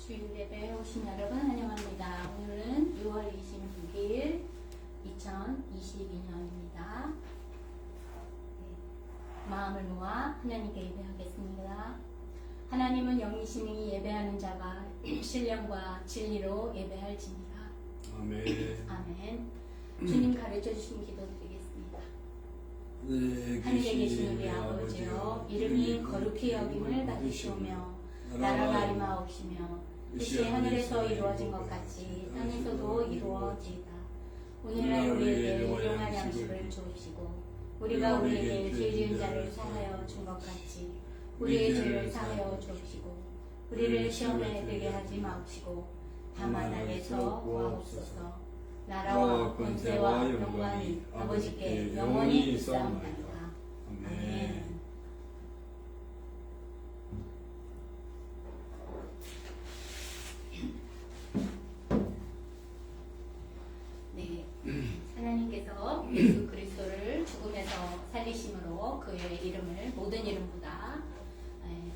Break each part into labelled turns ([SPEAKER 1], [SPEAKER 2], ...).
[SPEAKER 1] 주일 예배에 오신 여러분 환영합니다. 오늘은 6월 26일 2022년입니다. 마음을 모아 하나님께 예배하겠습니다. 하나님은 영이시니 예배하는 자가 신령과 진리로 예배할지니라.
[SPEAKER 2] 아멘.
[SPEAKER 1] 아멘. 주님 가르쳐 주신 기도 드리겠습니다.
[SPEAKER 2] 네,
[SPEAKER 1] 하늘에 계신 우리 아버지여, 이름이 거룩히 여김을 받으시오며 나라가 임하옵시며 뜻이 하늘에서 이루어진 것 같이 땅에서도 이루어지이다. 오늘날 우리에게 일용할 양식을 주시고 우리가 우리에게 죄 지은 자를 사하여 준 것 같이 우리의 죄를 사하여 주시고 우리를 시험에 들게 하지 마옵시고 다만 악에서 구하옵소서. 나라와 권세와 영광이 아버지께 영원히 있사옵나이다. 아멘. 네, 하나님께서 예수 그리스도를 죽음에서 살리심으로 그의 이름을 모든 이름보다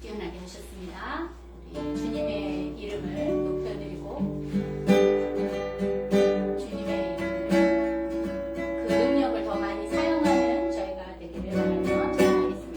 [SPEAKER 1] 뛰어나게 하셨습니다. 우리 주님의 이름을 높여드리고 주님의 이름을 그 능력을 더 많이 사용하는 저희가 되기를 바라며 기도하겠습니다.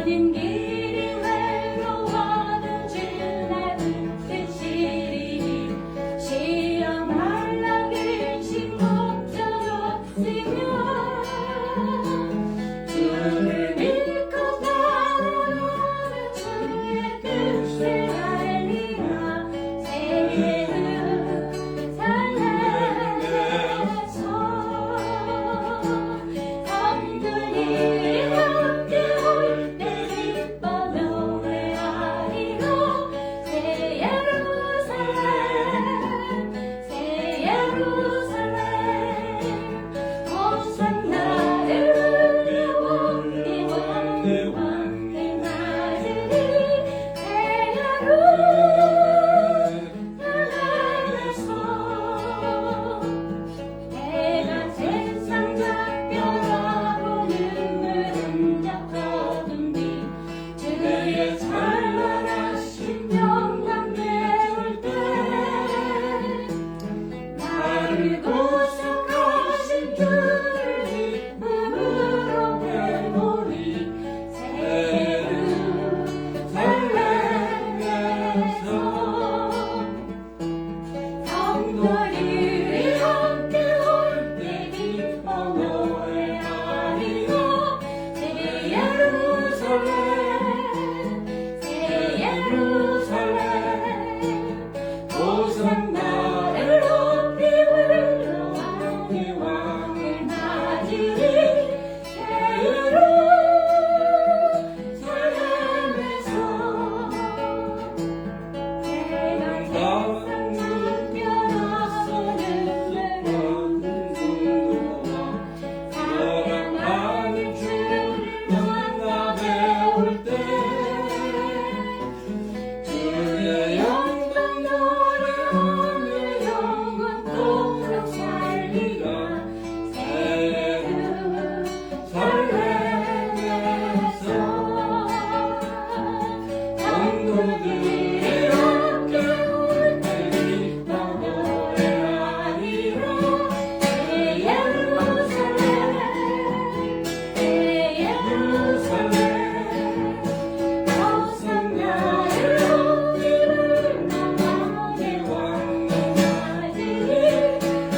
[SPEAKER 1] 모든 길이 외로워도 주날 붙드시리니 시험 말라길 신곡 없으며 주를 믿고 따라가는 주의 뜻을 알리라 새해를 살면서 성들이 함께 올 때 기뻐 노래하리라 새 예루살렘 새 예루살렘 호산나를 우리 왕의 나으리 새 예루살렘에서 내가 세상 작별하고 눈물 흔적거둔 뒤 주의 찬란하신 영광 내올 때 나를 구속하신 주를 기쁨으로 배우리 새 예루살렘에서 성도들이 함께 올 때 기뻐 노래하리라 새 예루살렘 새 예루살렘 호산나를 높이 불러 왕의 맞으리 새 예루살렘에서 내가 세상 작별하고 눈물 사랑하는 주를 만나 배울 때 주의 영광 노래하며 영원토록 살리라 새 예루살렘에서 성도들이 함께 올 때 기뻐 노래하리라 새 예루살렘 새 예루살렘 호산나를 높이 불러 왕의 왕을 맞으리 새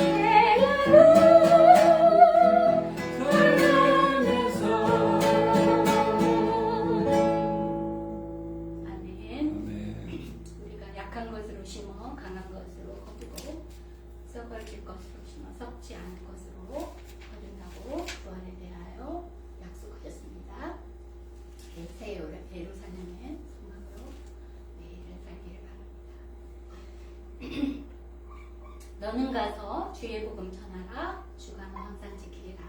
[SPEAKER 1] 예루살렘에서 아멘. 우리가 약한 것으로 심어 강한 것으로 거두고 썩어질 것으로 심어 썩지 않을 것으로 거둔다고 부활에 대하여 약속하셨습니다. 새 예루살렘의 소망으로 매일을 살기를 바랍니다. 너는 가서 주의 복음 전하라 주가 너 항상 지키리라.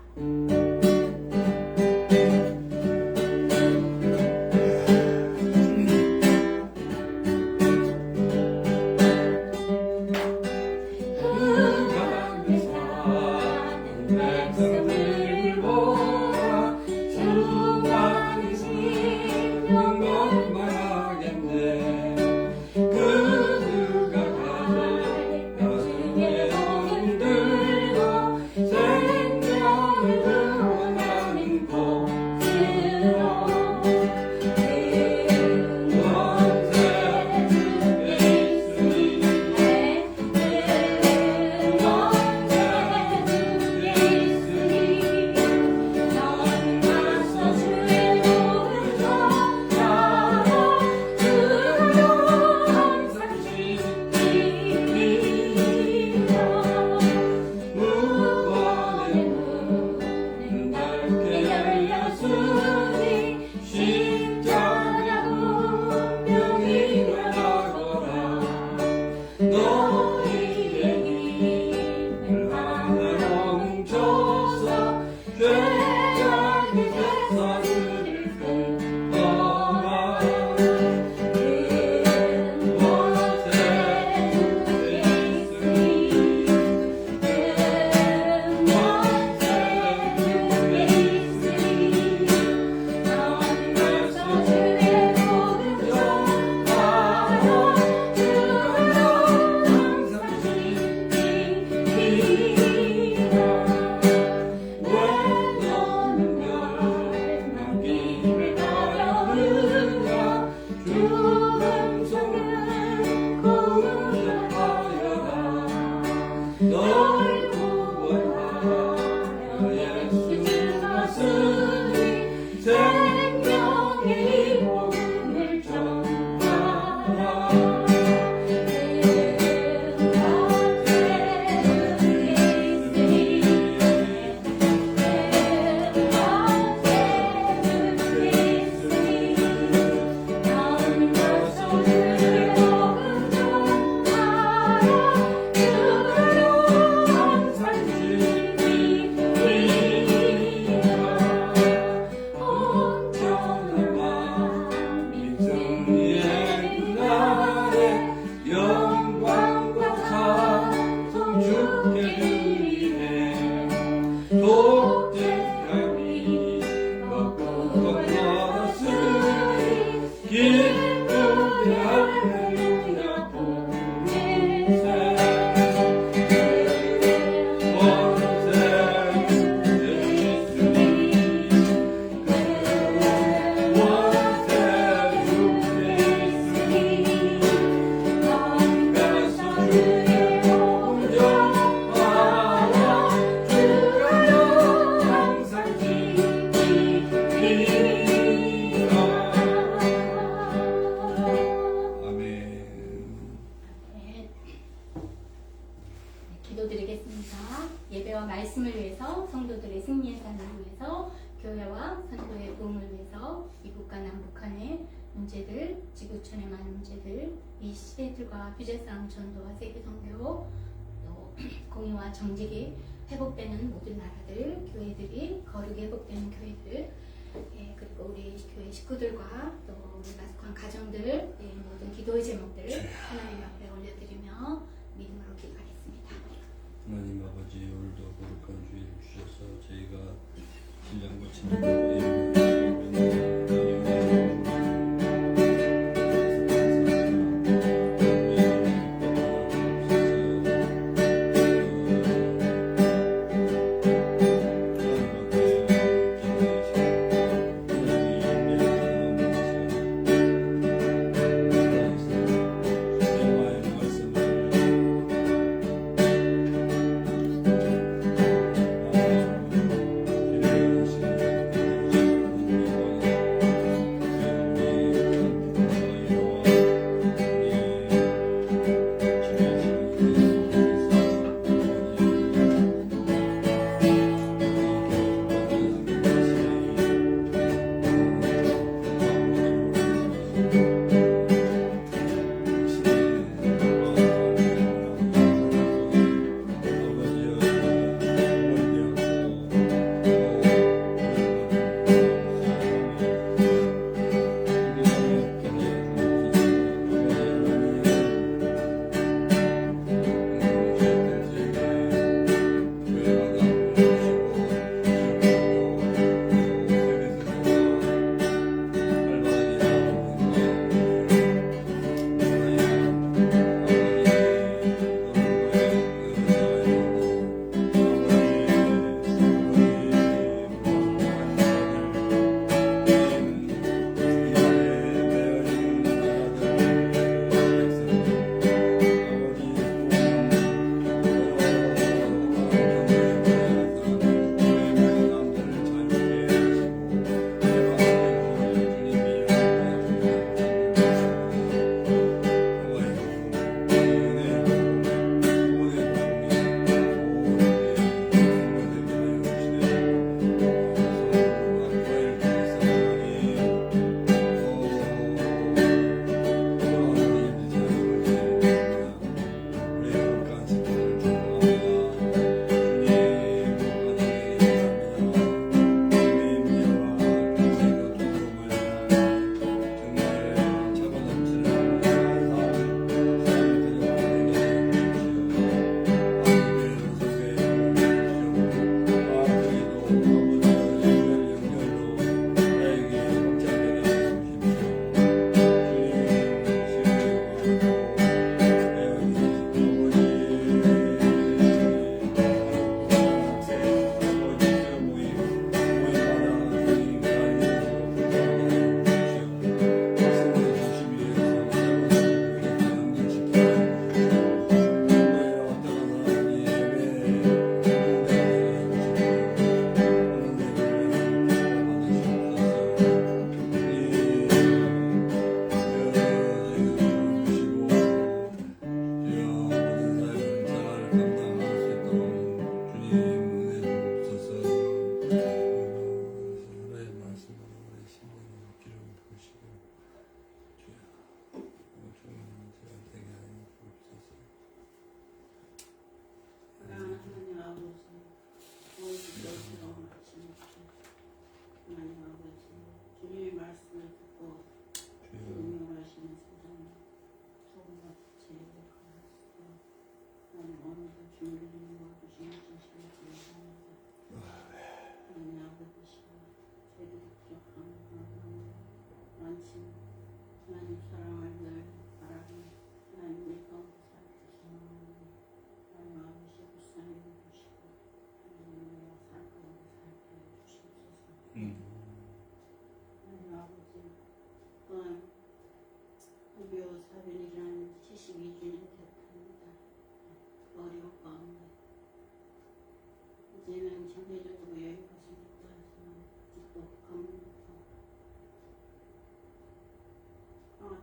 [SPEAKER 1] 백성들을 보아 주만이 신령 것만 하겠네 그들가 가져가 주의 복음 들고 생명을 구원하는 곳으로 원세 주의 있으니 넌 가서 주의 복을 전하라
[SPEAKER 2] 기쁨이 할렐루야 보이세 원세 예수님 원세 예수님 가서 주의 공경하여 주가요 항상 지키리라 아멘.
[SPEAKER 1] 네, 기도드리겠습니다. 예배와 말씀을 위해서, 성도들의 승리의 삶을 위해서, 교회와 선교의 부흥을 위해서, 미국과 남북한의 문제들, 지구촌의 많은 문제들, 이 시대들과 규제사항 전도와 세계선교, 또 공의와 정직이 회복되는 모든 나라들, 교회들이 거룩이 회복되는 교회들, 예, 그리고 우리 교회 식구들과 또 우리 가족한 가정들, 예, 모든 기도의 제목들 하나님 앞에 올려드리며 믿음으로 기도하겠습니다.
[SPEAKER 2] 하나님 아버지 오늘도 거룩한 주일 주셔서 저희가 신랑 고치는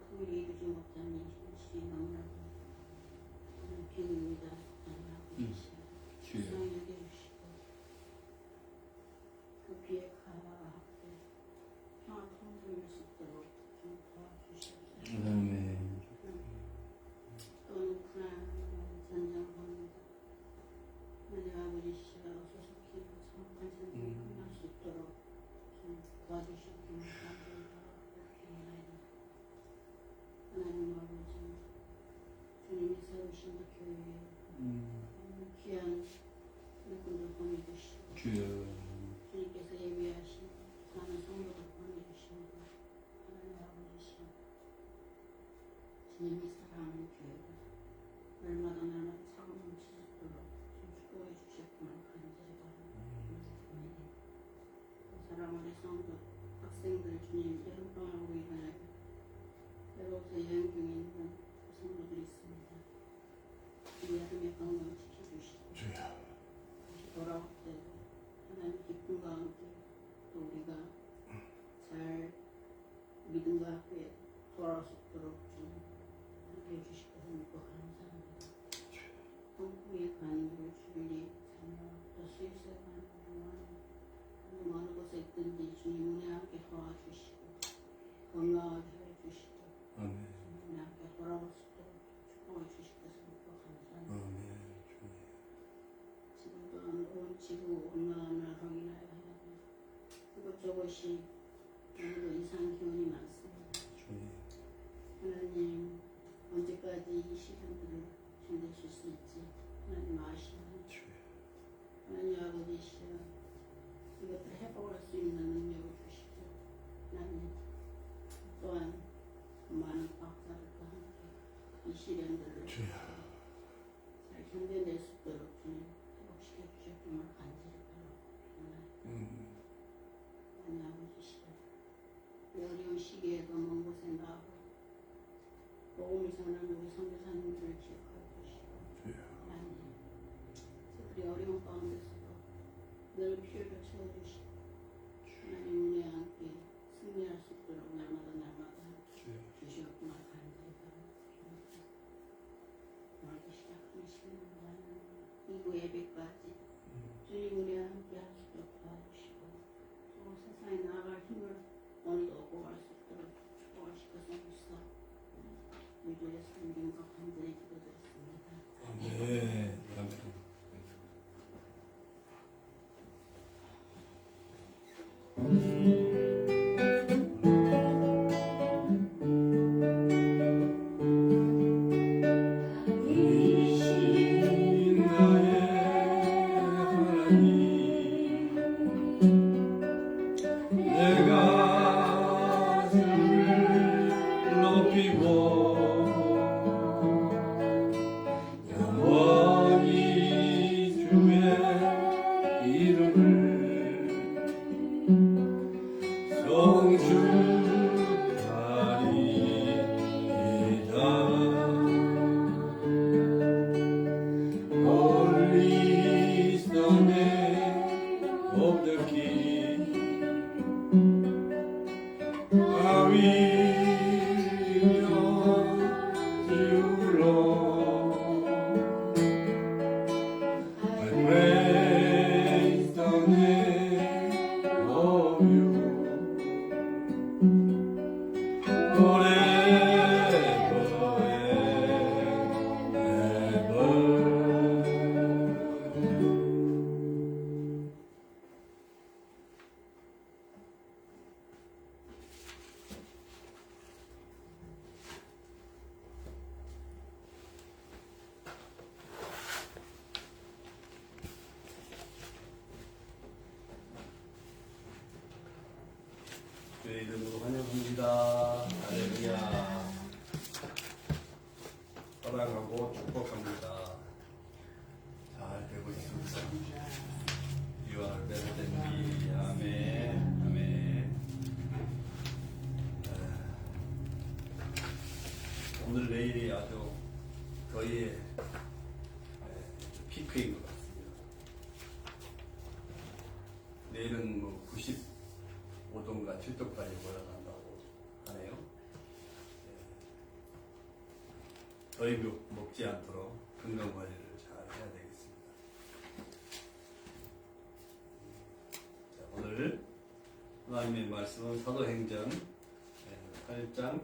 [SPEAKER 3] 통일이 이루지 못한 이 현실이 너무나도 비극이다 하고 계시오.
[SPEAKER 2] 주여.
[SPEAKER 3] 세상에 여겨주시고 그 비에 가하되 평화 통일을 수 있도록 좀 도와주시옵소서.
[SPEAKER 2] 아멘.
[SPEAKER 3] 또 우크라이나 전쟁합니다. 하나님 아버지시여 소속히 정확한 전쟁이 끝날 수 있도록 좀 도와주시옵기를 감사합니다. 하나님 아버지 주님이 세우신 그 교회에 귀한 일꾼들 보내주시고
[SPEAKER 2] 주여.
[SPEAKER 3] 주님께서 예비하신 많은 성도들 보내주시고 하나님 아버지시여 주님이 사랑하는 교회가 날마다 차고 넘치도록 좀 축복해 주셨구나 간절히 바랍니다. 사랑하는 성도 학생들 주님 여름방학으로 인하여 외로워서 여행 중에 있는 성도들이 있습니다. 이 여름의 건강을 지켜주시고 다시 돌아올 때 하나님 기쁨과 함께 또 우리가 잘 믿음과 함께 돌아올 수 있도록 좀 함께 해주시고 믿고 감사합니다. 홍콩에 가는 길 주일이 자녀 또 스위스에 가는 동안 어느 곳에 있든지 주님 은혜 함께 도와주시고 건강하게 해주시고
[SPEAKER 2] 아멘.
[SPEAKER 3] 주님 함께 돌아올 수 있도록 축복해 주실 것을 믿고 감사합니다.
[SPEAKER 2] 아멘.
[SPEAKER 3] 지금도 온 지구 온난화로 인하여 이것저것이 오늘도 이상 기온이 많습니다.
[SPEAKER 2] 주님.
[SPEAKER 3] 하나님 언제까지 이 시간들을 견디실 수 있지 하나님 아시나요? 하나님 아버지시여 이것들을 회복할 수 있는 능력을 주시고 하나님 또한 그 많은 과학자들과 함께 이 시련들을 잘 견뎌낼 수 있도록 주님 회복시켜 주셨기를 간절히 바랍니다. 하나님 아버지시여 이 어려운 시기에도 먼 곳에 나가고 복음을 전하는 우리 선교사님들을 기억하고 계시고 하나님 그들이 어려운 가운데서도 늘 필요를 채워주시고 하나님 은혜와 함께 승리할 수 있도록 날마다 주시옵구나 간절히 바랍니다. 오늘도 시작하는 시간은 2부 예배까지 주님 은혜와 함께 할 수 있도록 도와주시고 또 세상에 나아갈 힘을 오늘도 얻고 갈 수 있도록 축복하실 것을 믿사 우리들의 성경과 간절히 기도드렸습니다.
[SPEAKER 2] 아멘. 아멘. 내가 주를 높이고 영원히 주의 이름을 송축하리이다. Holy is the name of the King. I will honor you, Lord. I praise the name of you forever and ever. 주의 이름으로 환영합니다. 할렐루야. 사랑하고 축복합니다. 잘 되고 있습니다. You are better than me. 아멘. 아멘. 오늘 내일이 아주 더위의 피크인 것 같습니다. 내일은 뭐 95도인가 7도까지 올라간다고 하네요. 더위 먹지 않도록 건강 관리를 잘 해야 되겠습니다. 자, 오늘 하나님의 말씀은 사도행전 8장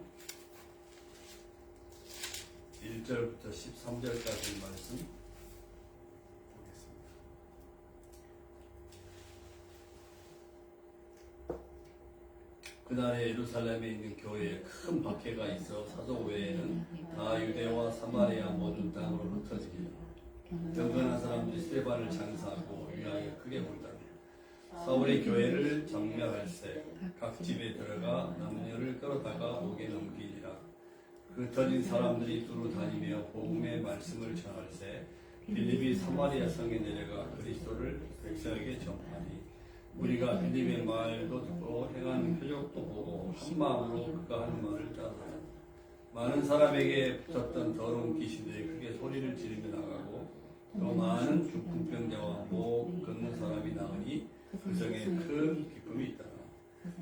[SPEAKER 2] 1절부터 13절까지 말씀 보겠습니다. 그날에 예루살렘에 있는 교회에 큰 박해가 있어 사도 외에는 다 유대와 사마리아 모든 땅으로 흩어지기를 경건한 사람들이 스데반을 장사하고 위하여 크게 울더니 사울이 교회를 정멸할세 각 집에 들어가 남녀를 끌어다가 옥에 넘기니라. 흩어진 사람들이 두루 다니며 복음의 말씀을 전할세 빌립이 사마리아 성에 내려가 그리스도를 백성에게 전하니 우리가 빌립의 말도 듣고 행하는 표적도 보고 한 마음으로 그가 하는 말을 따르라. 많은 사람에게 붙었던 더러운 귀신들이 크게 소리를 지르며 나가고 또 많은 중풍병자와 목 걷는 사람이 나으니 그 성에 큰 기쁨이 있더라.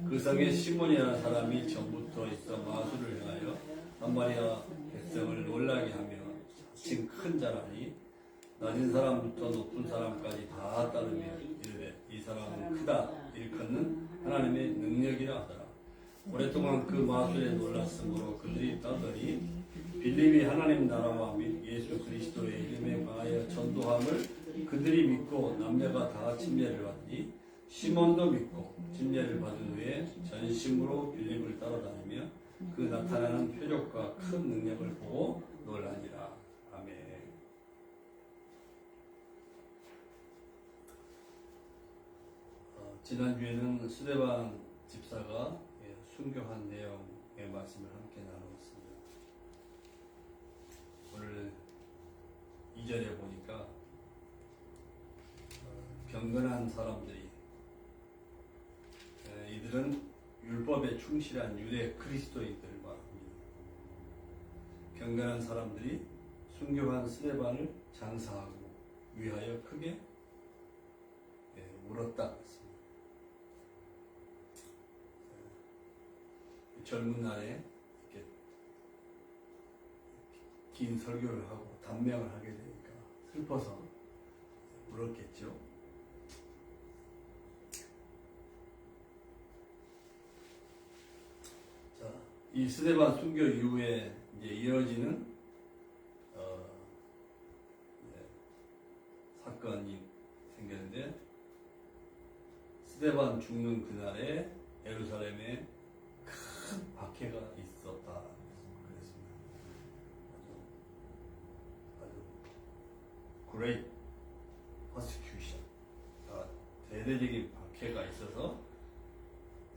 [SPEAKER 2] 그 성에 시몬이라는 사람이 전부터 있어 마술을 행하여 사마리아 백성을 놀라게 하며 자칭 큰 자라니 낮은 사람부터 높은 사람까지 다 따르며 이르되 이 사람은 크다 일컫는 하나님의 능력이라 하더라. 오랫동안 그 마술에 놀랐으므로 그들이 따더니 빌립이 하나님 나라와 및 예수 그리스도의 이름에 관하여 전도함을 그들이 믿고 남녀가 다 침례를 받니 시몬도 믿고 침례를 받은 후에 전심으로 빌립을 따라다니며 그 나타나는 표적과 큰 능력을 보고 놀라니라. 아멘. 지난주에는 스데반 집사가 순교한 내용의 말씀을 함께 나누었습니다. 오늘 2절에 보니까 경건한 사람들이 이들은 율법에 충실한 유대 그리스도인들을 말합니다. 경건한 사람들이 순교한 스데반을 장사하고 위하여 크게 울었다. 젊은 날에 이렇게 긴 설교를 하고 단명을 하게 되니까 슬퍼서 울었겠죠. 자, 이 스데반 순교 이후에 이제 이어지는 사건이 생겼는데 스데반 죽는 그날에 예루살렘에 큰 박해가 있었다. 그랬습니다. 아주 great persecution, 대대적인 박해가 있어서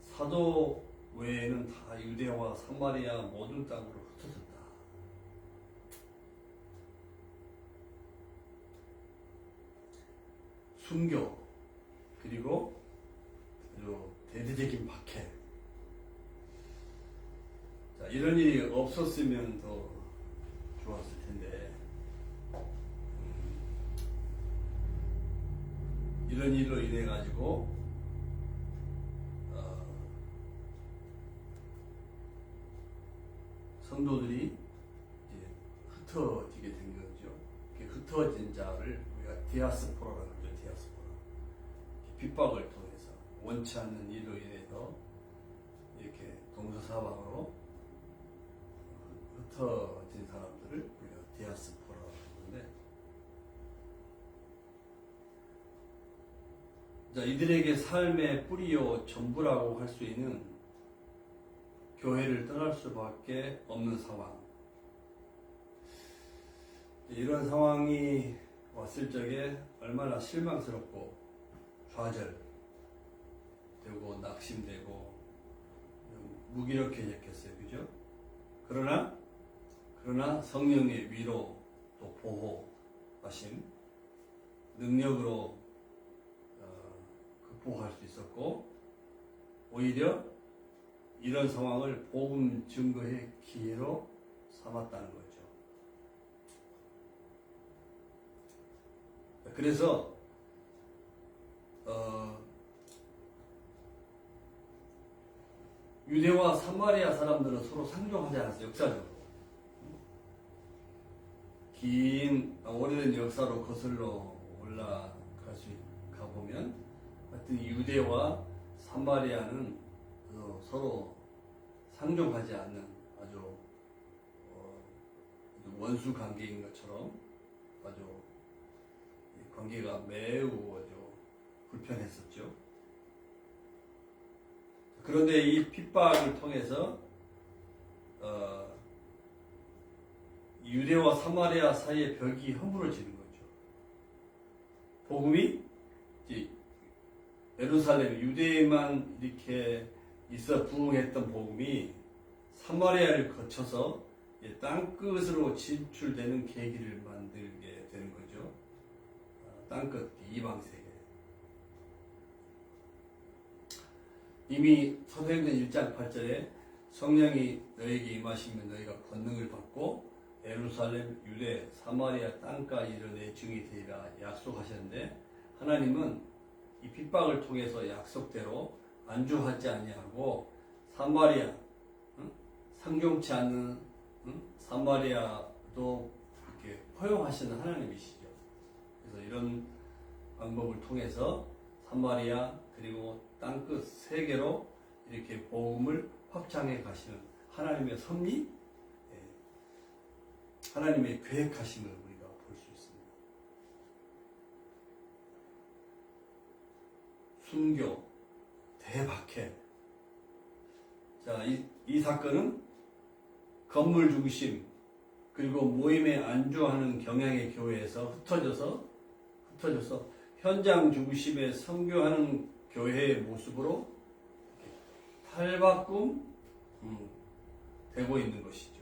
[SPEAKER 2] 사도 외에는 다 유대와 사마리아 모든 땅으로 흩어졌다. 순교 그리고 아주 대대적인 박해. 자, 이런 일이 없었으면 더 좋았을 텐데 이런 일로 인해 가지고 성도들이 이제 흩어지게 된 거죠. 흩어진 자를 우리가 디아스포라라고 하죠. 디아스포라. 핍박을 통해서 원치 않는 일로 인해서 이렇게 동서사방으로 흩어진 사람들을 우리가 디아스포라라고 하는데, 자, 이들에게 삶의 뿌리요 전부라고 할 수 있는 교회를 떠날 수밖에 없는 상황. 이런 상황이 왔을 적에 얼마나 실망스럽고 좌절되고 낙심되고 무기력해졌겠어요. 그죠? 그러나 성령의 위로 또 보호하심 능력으로 극복할 수 있었고, 오히려 이런 상황을 복음 증거의 기회로 삼았다는 거죠. 그래서 유대와 사마리아 사람들은 서로 상종하지 않았어요. 역사적으로. 긴 오래된 역사로 거슬러 가보면 하여튼 유대와 사마리아는 서로 상종하지 않는 아주 원수 관계인 것처럼 아주 관계가 매우 아주 불편했었죠. 그런데 이 핍박을 통해서 유대와 사마리아 사이의 벽이 허물어지는 거죠. 복음이 이제 예루살렘, 유대에만 이렇게 있어 부흥했던 복음이 사마리아를 거쳐서 땅끝으로 진출되는 계기를 만들게 되는 거죠. 땅끝, 이방 세계. 이미 사도행전 1장 8절에 성령이 너에게 임하시면 너희가 권능을 받고 예루살렘, 유대, 사마리아 땅까지 이르러 내 증이 되리라 약속하셨는데, 하나님은 이 핍박을 통해서 약속대로 안주하지 아니하고 사마리아, 상종치 않는 사마리아도 이렇게 허용하시는 하나님이시죠. 그래서 이런 방법을 통해서 사마리아 그리고 땅끝 세계로 이렇게 복음을 확장해 가시는 하나님의 섭리, 하나님의 계획하심을 우리가 볼 수 있습니다. 순교, 대박해. 자, 이 사건은 건물 중심 그리고 모임에 안주하는 경향의 교회에서 흩어져서 현장 중심의 선교하는 교회의 모습으로 탈바꿈 되고 있는 것이죠.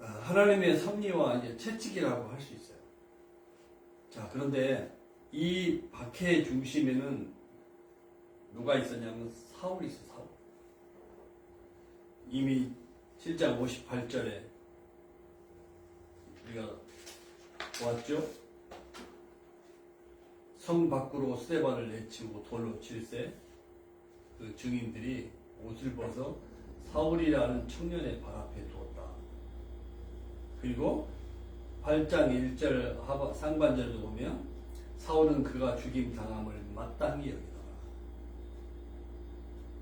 [SPEAKER 2] 하나님의 섭리와 이제 채찍이라고 할 수 있어요. 자, 그런데 이 박해의 중심에는 누가 있었냐면 사울이 있어요. 사울. 이미 7장 58절에 우리가 보았죠. 성 밖으로 스데반을 내치고 돌로 칠세 그 증인들이 옷을 벗어 사울이라는 청년의 발 앞에 두었다. 그리고 8장 1절 상반절도 보면 사울은 그가 죽임 당함을 마땅히 여기더라.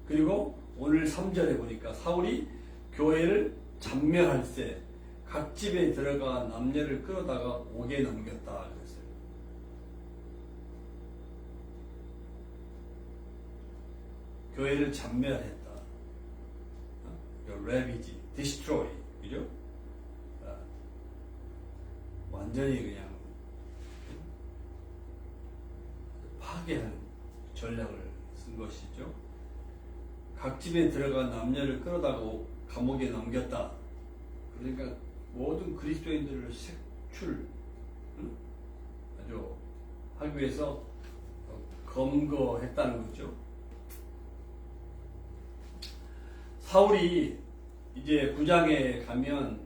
[SPEAKER 2] 그리고 오늘 3절에 보니까 사울이 교회를 잔멸할세 각 집에 들어가 남녀를 끌어다가 옥에 넘겼다 그랬어요. 교회를 잔멸했다. ravage, destroy, 그죠? 완전히 그냥 파괴하는 전략을 쓴 것이죠. 각 집에 들어가 남녀를 끌어다가 감옥에 넘겼다. 그러니까 모든 그리스도인들을 색출, 아주 하기 위해서 검거했다는 거죠. 사울이 이제 9장에 가면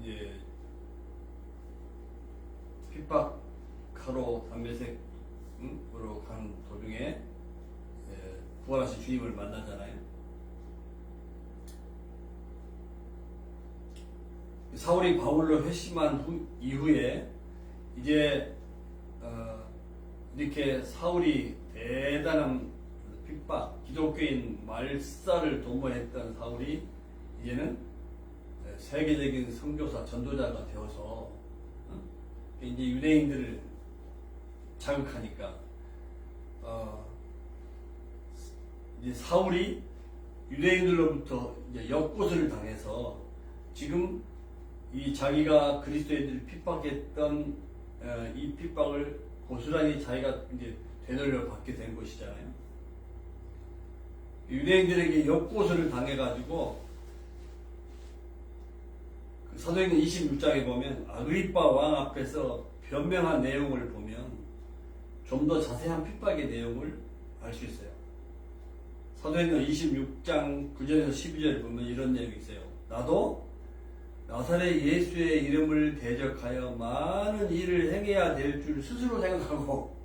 [SPEAKER 2] 이제 핍박하러 담메색으로 가는 도중에 부활하신 주님을 만나잖아요. 사울이 바울로 회심한 이후에 이제 이렇게 사울이 대단한 핍박, 기독교인 말살을 도모했던 사울이 이제는 세계적인 선교사, 전도자가 되어서 이제 유대인들을 자극하니까 이제 사울이 유대인들로부터 이제 역고소를 당해서 지금 이 자기가 그리스도인들을 핍박했던 이 핍박을 고스란히 자기가 이제 되돌려 받게 된 것이잖아요. 유대인들에게 역고소를 당해가지고 그 사도행전 26장에 보면 아그리빠 왕 앞에서 변명한 내용을 보면 좀 더 자세한 핍박의 내용을 알 수 있어요. 사도행전 26장 9절에서 12절을 보면 이런 내용이 있어요. 나도 나사렛 예수의 이름을 대적하여 많은 일을 행해야 될 줄 스스로 생각하고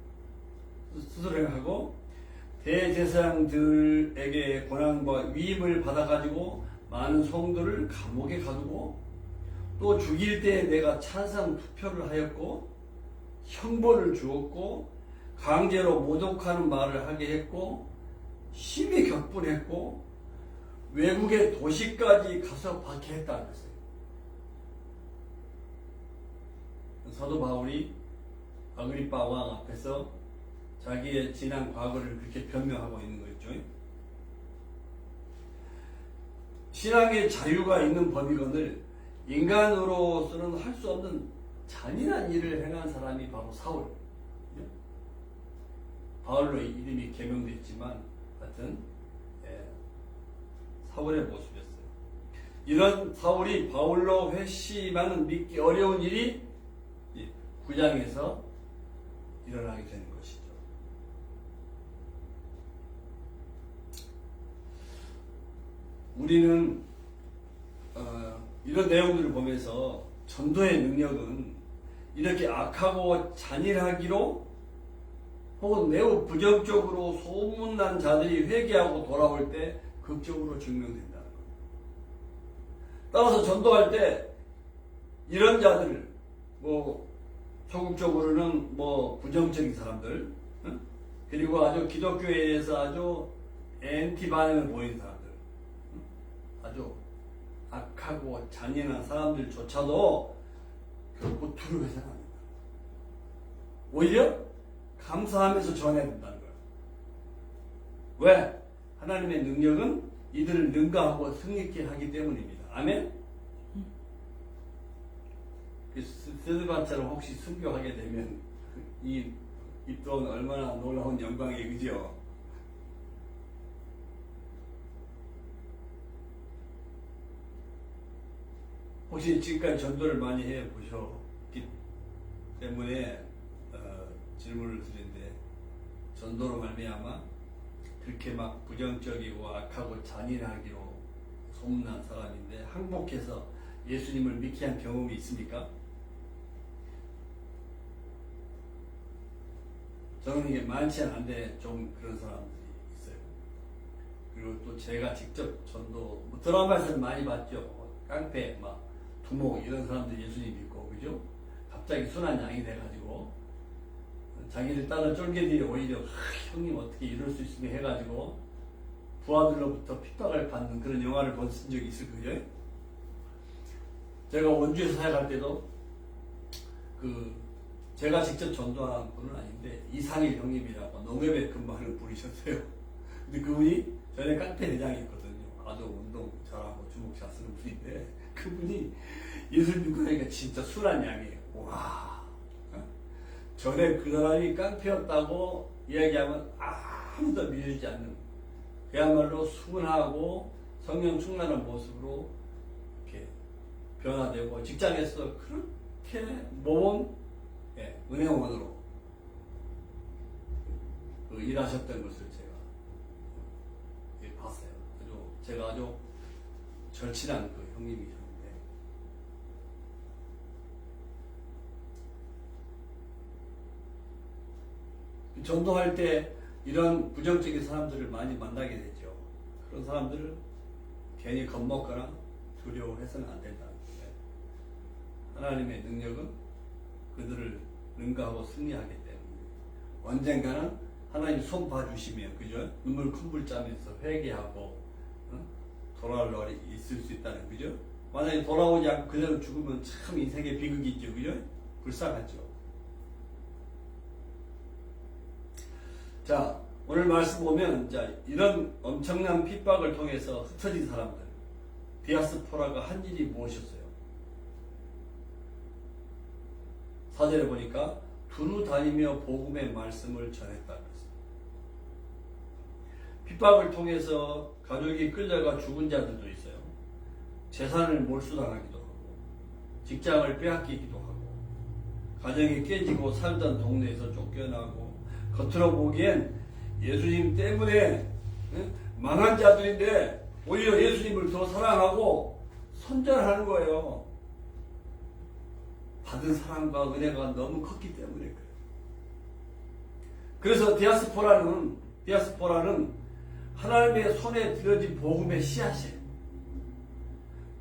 [SPEAKER 2] 대제사장들에게 고난과 위임을 받아가지고 많은 성도를 감옥에 가두고 또 죽일 때 내가 찬성 투표를 하였고 형벌을 주었고 강제로 모독하는 말을 하게 했고 심히 격분했고 외국의 도시까지 가서 박해했다는 것이에요. 사도 바울이 아그리빠 왕 앞에서 자기의 지난 과거를 그렇게 변명하고 있는 거죠. 신앙의 자유가 있는 범위건을 인간으로서는 할 수 없는 잔인한 일을 행한 사람이 바로 사울. 바울로 이름이 개명됐지만 하여튼 사울의 모습이었어요. 이런 사울이 바울로 회심하는 믿기 어려운 일이 9장에서 일어나게 되는 것이죠. 우리는 이런 내용들을 보면서 전도의 능력은 이렇게 악하고 잔인하기로 혹은 매우 부정적으로 소문난 자들이 회개하고 돌아올 때 극적으로 증명된다는 거예요. 따라서 전도할 때 이런 자들, 소극적으로는 부정적인 사람들, 그리고 아주 기독교에 대해서 아주 엔티 반응을 보이는 사람들, 아주 악하고 잔인한 사람들조차도 결국 두려워해서는 안 된다. 오히려 감사하면서 전해야 된다는 거예요. 왜? 하나님의 능력은 이들을 능가하고 승리케 하기 때문입니다. 아멘? 스데반처럼 혹시 순교하게 되면 이 또한 얼마나 놀라운 영광의 의지요. 혹시 지금까지 전도를 많이 해보셨기 때문에 질문을 드리는데, 전도로 말미암아 그렇게 막 부정적이고 악하고 잔인하기로 소문난 사람인데 항복해서 예수님을 믿게 한 경험이 있습니까? 저는 이게 많지 않은데 좀 그런 사람들이 있어요. 그리고 또 제가 직접 전도, 드라마에서는 많이 봤죠. 깡패, 두목 이런 사람들이 예수님 믿고, 그죠? 갑자기 순한 양이 돼가지고 자기를 따라 쫄개들이 오히려 형님 어떻게 이럴 수 있으면 해가지고 부하들로부터 핍박을 받는 그런 영화를 본 적이 있을 거예요. 제가 원주에서 사역할 때도 제가 직접 전도한 분은 아닌데 이상일 형님이라고 농협에 근무하는 분이셨어요. 근데 그분이 전에 깡패 대장이었거든요. 아주 운동 잘하고 주먹 잘 쓰는 분인데 그분이 예술 믿고 하니까 진짜 순한 양이에요. 와. 전에 그 사람이 깡패였다고 이야기하면 아무도 믿지 않는, 그야말로 순하고 성령 충만한 모습으로 이렇게 변화되고 직장에서 그렇게 모범 은행원으로 일하셨던 것을 제가 봤어요. 제가 아주 절친한 그 형님이셨는데, 전도할 때 이런 부정적인 사람들을 많이 만나게 되죠. 그런 사람들을 괜히 겁먹거나 두려워해서는 안 된다는 거예요. 하나님의 능력은 그들을 능가하고 승리하기 때문에 언젠가는 하나님 손 봐주시면, 그죠? 눈물 콧물 짜면서 회개하고 돌아올 날이 있을 수 있다는, 그죠? 만약에 돌아오지 않고 그대로 죽으면 참 인생의 비극이죠, 그죠? 불쌍하죠. 자, 오늘 말씀 보면 이런 엄청난 핍박을 통해서 흩어진 사람들, 디아스포라가 한 일이 무엇이었어요? 4절에 보니까 두루 다니며 복음의 말씀을 전했다. 핍박을 통해서 가족이 끌려가 죽은 자들도 있어요. 재산을 몰수당하기도 하고, 직장을 빼앗기기도 하고, 가정이 깨지고 살던 동네에서 쫓겨나고, 겉으로 보기엔 예수님 때문에 망한 자들인데 오히려 예수님을 더 사랑하고 선전하는 거예요. 받은 사랑과 은혜가 너무 컸기 때문에 그래요. 그래서 디아스포라는 하나님의 손에 들어진 복음의 씨앗이에요.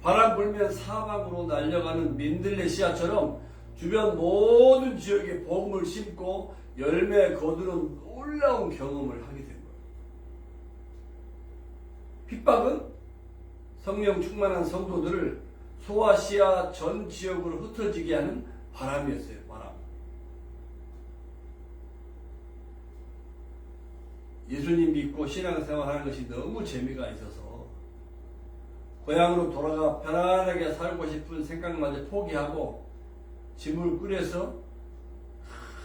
[SPEAKER 2] 바람 불면 사막으로 날려가는 민들레 씨앗처럼 주변 모든 지역에 복음을 심고 열매 거두는 놀라운 경험을 하게 된 거예요. 핍박은 성령 충만한 성도들을 소아시아 전 지역으로 흩어지게 하는 바람이었어요. 바람. 예수님 믿고 신앙생활하는 것이 너무 재미가 있어서 고향으로 돌아가 편안하게 살고 싶은 생각마저 포기하고 집을 꾸려서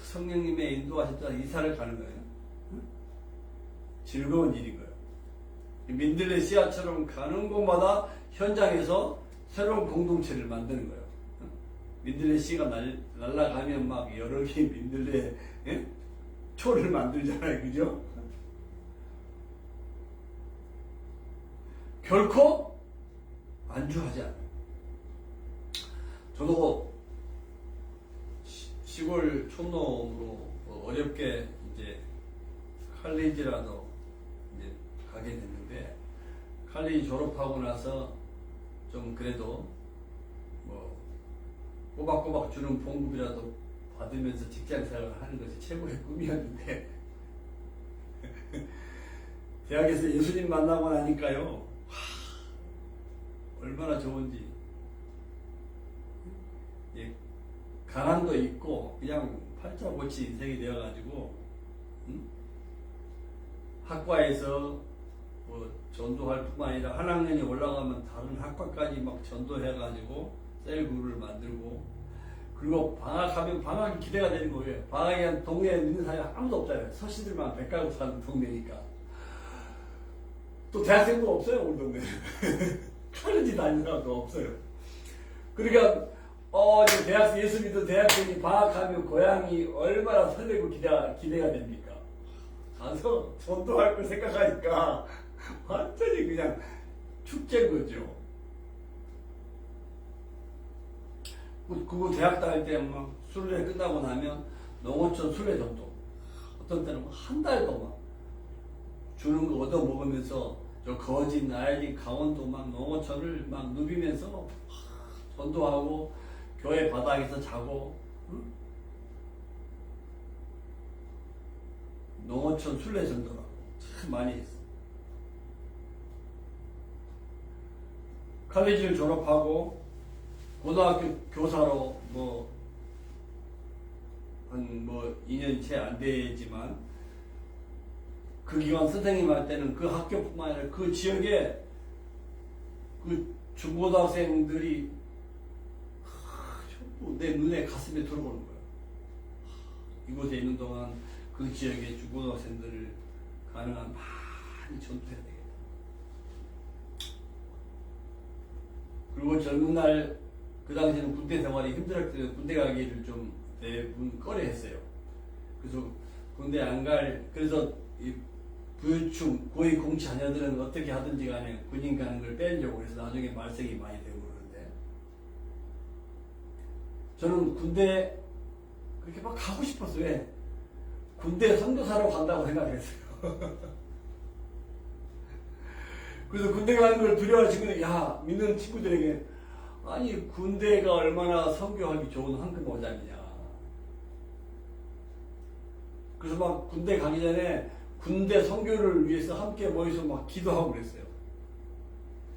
[SPEAKER 2] 성령님의 인도하신 따라 이사를 가는 거예요. 즐거운 일인 거예요. 민들레 씨앗처럼 가는 곳마다 현장에서 새로운 공동체를 만드는 거예요. 민들레 씨가 날아가면 막 여러 개의 민들레 초를 만들잖아요. 그죠? 결코 안주하지 않아요. 저도 시골 촌놈으로 어렵게 이제 칼리지라도 이제 가게 됐는데, 칼리지 졸업하고 나서 좀 그래도 뭐 꼬박꼬박 주는 봉급이라도 받으면서 직장 생활을 하는 것이 최고의 꿈이었는데 대학에서 예수님 만나고 나니까요, 얼마나 좋은지. 예, 가난도 있고 그냥 팔자고치 인생이 되어가지고 학과에서 뭐 전도할 뿐만 아니라 한 학년이 올라가면 다른 학과까지 막 전도해가지고 셀그룹을 만들고, 그리고 방학하면 방학이 기대가 되는 거예요. 방학에 동네에 있는 사람이 아무도 없잖아요. 서시들만 배 깔고 사는 동네니까. 또 대학생도 없어요, 우리 동네. 칼리지 다니는 사람도 없어요. 그러니까 이제 대학생, 예수 믿는 대학생이 방학하면 고향이 얼마나 설레고 기대가 됩니까? 가서 전도할 걸 생각하니까 완전히 그냥 축제인 거죠. 그거 대학 다닐 때 막 순례 끝나고 나면 농어촌 순례 정도, 어떤 때는 한 달 동안 주는 거 얻어 먹으면서 저 거진, 나야진, 강원도 막 농어촌을 막 누비면서 전도하고 교회 바닥에서 자고, 농어촌 순례 전도라고 참 많이 했어. 칼리지를 졸업하고 고등학교 교사로 한 2년 채 안 되지만 그 기간 선생님 할 때는 그 학교뿐만 아니라 그 지역에 그 중고등학생들이 전부 내 눈에 가슴에 들어오는 거야. 이곳에 있는 동안 그 지역의 중고등학생들을 가능한 많이 전도해야 되겠다. 그리고 젊은 날 그 당시에는 군대 생활이 힘들었기 때문에 군대 가기를 좀 대부분 꺼려했어요. 그래서 군대 안 그래서 이 부유층, 고위 공치 자녀들은 어떻게 하든지 간에 군인 가는 걸 빼려고 해서 나중에 말썽이 많이 되고 그러는데, 저는 군대 그렇게 막 가고 싶었어요. 왜? 군대 선교사로 간다고 생각했어요. 그래서 군대 가는 걸 두려워하는 친구들, 믿는 친구들에게, 아니 군대가 얼마나 선교하기 좋은 황금오장이냐. 그래서 막 군대 가기 전에 군대 선교를 위해서 함께 모여서 막 기도하고 그랬어요.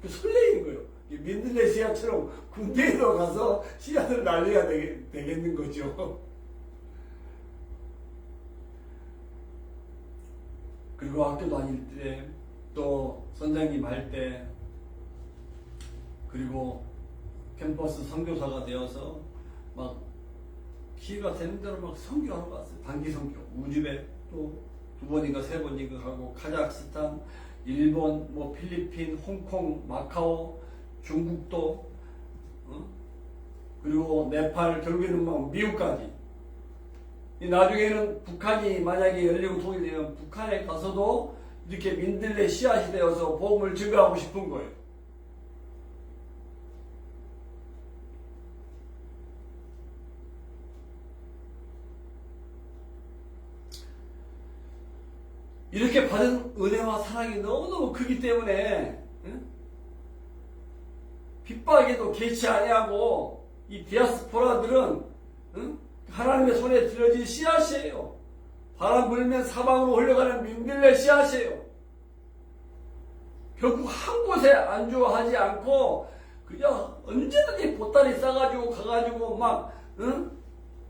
[SPEAKER 2] 그 설레이는 거예요. 민들레 씨앗처럼 군대에도 가서 씨앗을 날려야 되겠는 거죠. 그리고 학교 다닐 때, 또 선생님 할 때, 그리고 캠퍼스 선교사가 되어서 막 기회가 되는 대로 막 선교하러 갔어요. 단기 선교. 우즈벡 또 2번인가 3번인가 가고, 카자흐스탄, 일본, 필리핀, 홍콩, 마카오, 중국도, 그리고 네팔, 결국에는 막 미국까지. 나중에는 북한이 만약에 열리고 통일되면 북한에 가서도 이렇게 민들레 씨앗이 되어서 복음을 증거하고 싶은 거예요. 이렇게 받은 은혜와 사랑이 너무너무 크기 때문에 핍박에도 개치 아니하고 이 디아스포라들은 하나님의 손에 들어진 씨앗이에요. 바람 불면 사방으로 흘러가는 민들레 씨앗이에요. 결국 한 곳에 안주하지 않고 그냥 언제든지 보따리 싸가지고 가가지고 막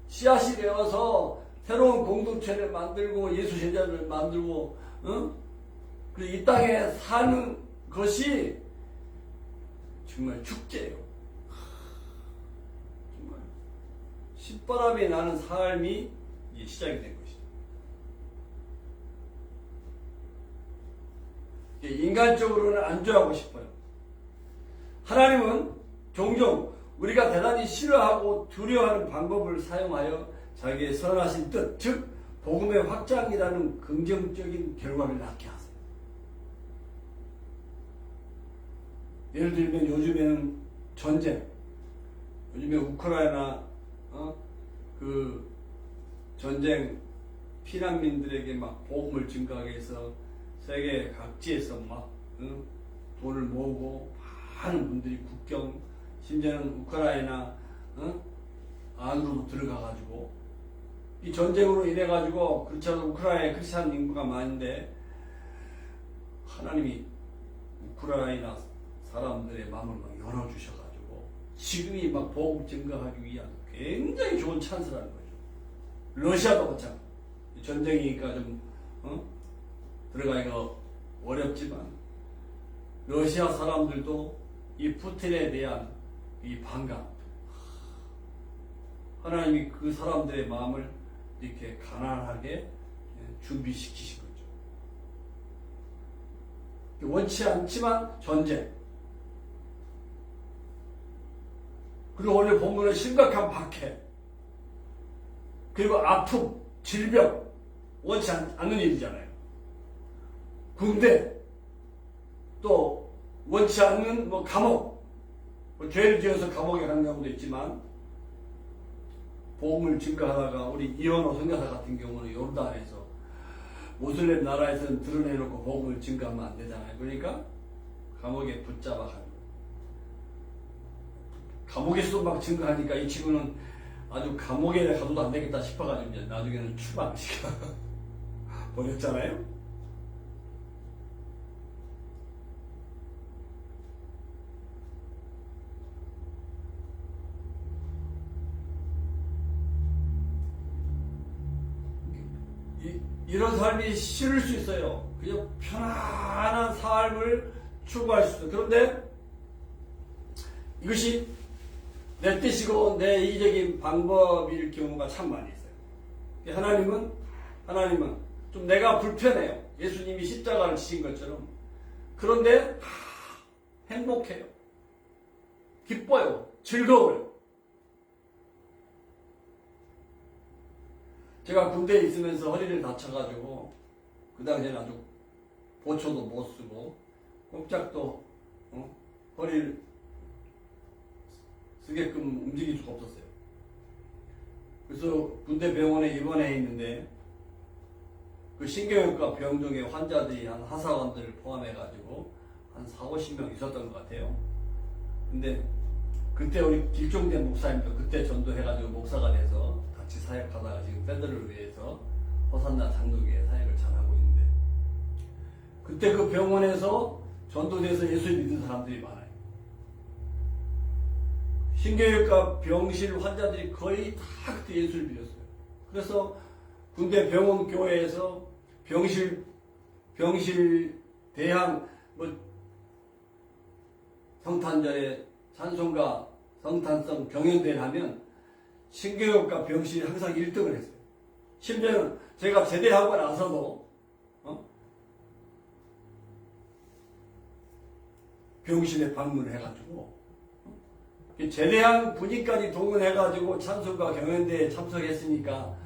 [SPEAKER 2] 씨앗이 되어서 새로운 공동체를 만들고 예수 제자를 만들고 그리고 이 땅에 사는 것이 정말 축제예요. 정말 신바람이 나는 삶이 이제 시작이 된 것이죠. 인간적으로는 안주하고 싶어요. 하나님은 종종 우리가 대단히 싫어하고 두려워하는 방법을 사용하여 자기의 선하신 뜻, 즉 복음의 확장이라는 긍정적인 결과를 낳게 하세요. 예를 들면 요즘에는 전쟁, 요즘에 우크라이나 그 전쟁 피난민들에게 막 복음을 증가하게 해서 세계 각지에서 막 돈을 모으고 많은 분들이 국경, 심지어는 우크라이나 안으로도 들어가가지고 이 전쟁으로 인해가지고 그렇지 않아도 우크라이나에 크리스찬 인구가 많은데 하나님이 우크라이나 사람들의 마음을 막 열어주셔가지고 지금이 막 복음 증가하기 위한 굉장히 좋은 찬스라는 거죠. 러시아도 마찬가지. 전쟁이니까 좀 들어가기가 어렵지만 러시아 사람들도 이 푸틴에 대한 이 반감, 하나님이 그 사람들의 마음을 이렇게 가난하게 준비시키신 거죠. 원치 않지만 전쟁, 그리고 오늘 본문은 심각한 박해, 그리고 아픔, 질병, 원치 않는 일이잖아요. 군대, 또 원치 않는 감옥, 죄를 지어서 감옥에 가는 경우도 있지만 복음을 증거하다가 우리 이현호 선교사 같은 경우는 요르단에서 모슬렘 나라에서는 드러내놓고 복음을 증거하면 안 되잖아요. 그러니까 감옥에 붙잡아 가는 거예요. 감옥에서도 막 증거하니까 이 친구는 아주 감옥에 가둬도 안 되겠다 싶어가지고 이제 나중에는 추방시켜 버렸잖아요. 이런 삶이 싫을 수 있어요. 그냥 편안한 삶을 추구할 수 있어요. 그런데 이것이 내 뜻이고 내 이기적인 방법일 경우가 참 많이 있어요. 하나님은 좀 내가 불편해요. 예수님이 십자가를 지신 것처럼. 그런데 행복해요. 기뻐요. 즐거워요. 제가 군대에 있으면서 허리를 다쳐가지고 그 당시에는 아주 보초도 못 쓰고 꼼짝도 허리를 쓰게끔 움직일 수가 없었어요. 그래서 군대 병원에 입원해 있는데 그 신경외과 병동에 환자들이 한 하사관들을 포함해가지고 한 40-50명 있었던 것 같아요. 근데 그때 우리 길종된 목사님도 그때 전도해가지고 목사가 돼서 같이 사역하다가 지금 팬들을 위해서 호산나 장로교회 사역을 잘하고 있는데 그때 그 병원에서 전도돼서 예수를 믿는 사람들이 많아요. 신경외과 병실 환자들이 거의 다 그때 예수를 믿었어요. 그래서 군대 병원 교회에서 병실 대항 성탄절에 찬송가 성탄성 경연대회를 하면 신경외과 병실이 항상 1등을 했어요. 심지어는 제가 제대하고 나서도 병실에 방문을 해가지고 제대한 분위까지 동원해가지고 찬송가 경연대회에 참석했으니까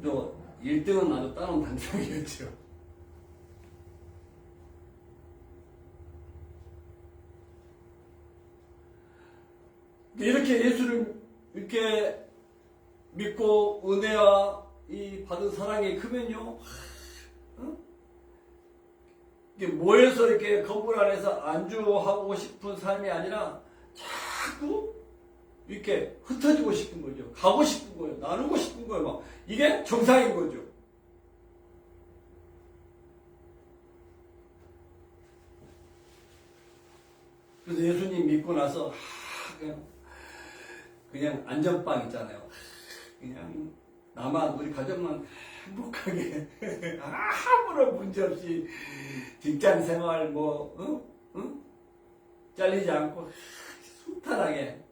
[SPEAKER 2] 또 1등은 아주 따놓은 당상이었죠. 이렇게 예수를 이렇게 믿고 은혜와 이 받은 사랑이 크면요, 이게 모여서 이렇게 건물 안에서 안주하고 싶은 삶이 아니라 자꾸 이렇게 흩어지고 싶은 거죠. 가고 싶은 거예요. 나누고 싶은 거예요. 막 이게 정상인 거죠. 그래서 예수님 믿고 나서 그냥 안전빵 있잖아요. 그냥 나만 우리 가족만 행복하게 아무런 문제 없이 직장 생활 잘리지 않고 순탄하게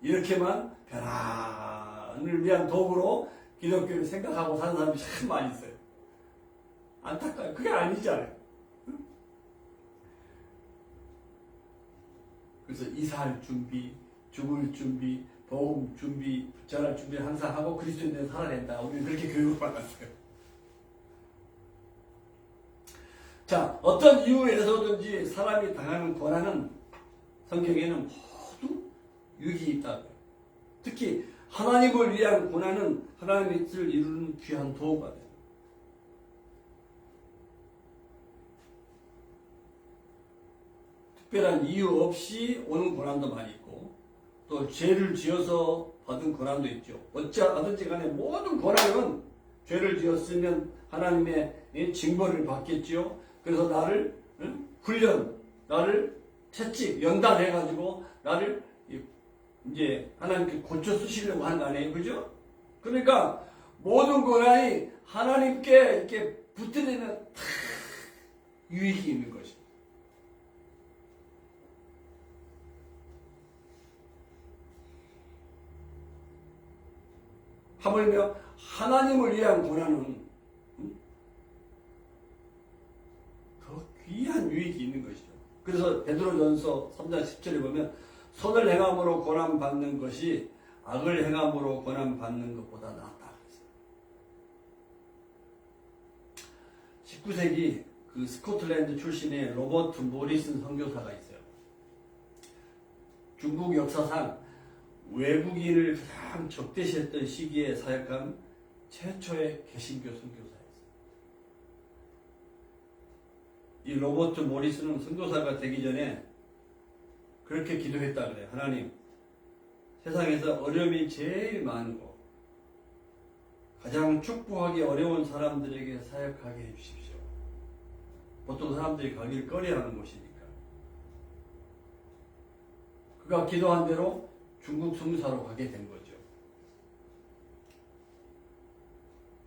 [SPEAKER 2] 이렇게만 변화를 위한 도구로 기독교를 생각하고 사는 사람이 참 많이 있어요. 안타까워요. 그게 아니잖아요. 그래서 이사할 준비, 죽을 준비, 복음 준비, 부활할 준비를 항상 하고 그리스도인들은 살아야 된다. 우리는 그렇게 교육을 받았어요. 자, 어떤 이유에서든지 사람이 당하는 고난은 성경에는 모두 유익이 있다고요. 특히 하나님을 위한 고난은 하나님의 뜻을 이루는 귀한 도구가 돼요. 특별한 이유 없이 오는 고난도 많이 있고 또 죄를 지어서 받은 고난도 있죠. 어찌하든지 간에 모든 고난은 죄를 지었으면 하나님의 징벌을 받겠지요. 그래서 나를 훈련, 나를 채찍, 연단해가지고 나를 이제 하나님께 고쳐 쓰시려고 하는 거 아니에요, 그죠? 그러니까 모든 고난이 하나님께 이렇게 붙들리는 유익이 있는 것이. 하물며 하나님을 위한 고난은 더 귀한 유익이 있는 것이죠. 그래서 베드로전서 3장 10절에 보면 선을 행함으로 고난 받는 것이 악을 행함으로 고난 받는 것보다 낫다. 19세기 그 스코틀랜드 출신의 로버트 모리슨 선교사가 있어요. 중국 역사상 외국인을 가장 적대시했던 시기에 사역한 최초의 개신교 선교사였어요. 이 로버트 모리스는 선교사가 되기 전에 그렇게 기도했다 그래요. 하나님, 세상에서 어려움이 제일 많고 가장 축복하기 어려운 사람들에게 사역하게 해주십시오. 보통 사람들이 가기를 꺼려하는 곳이니까. 그가 기도한 대로 중국 선교사로 가게 된 거죠.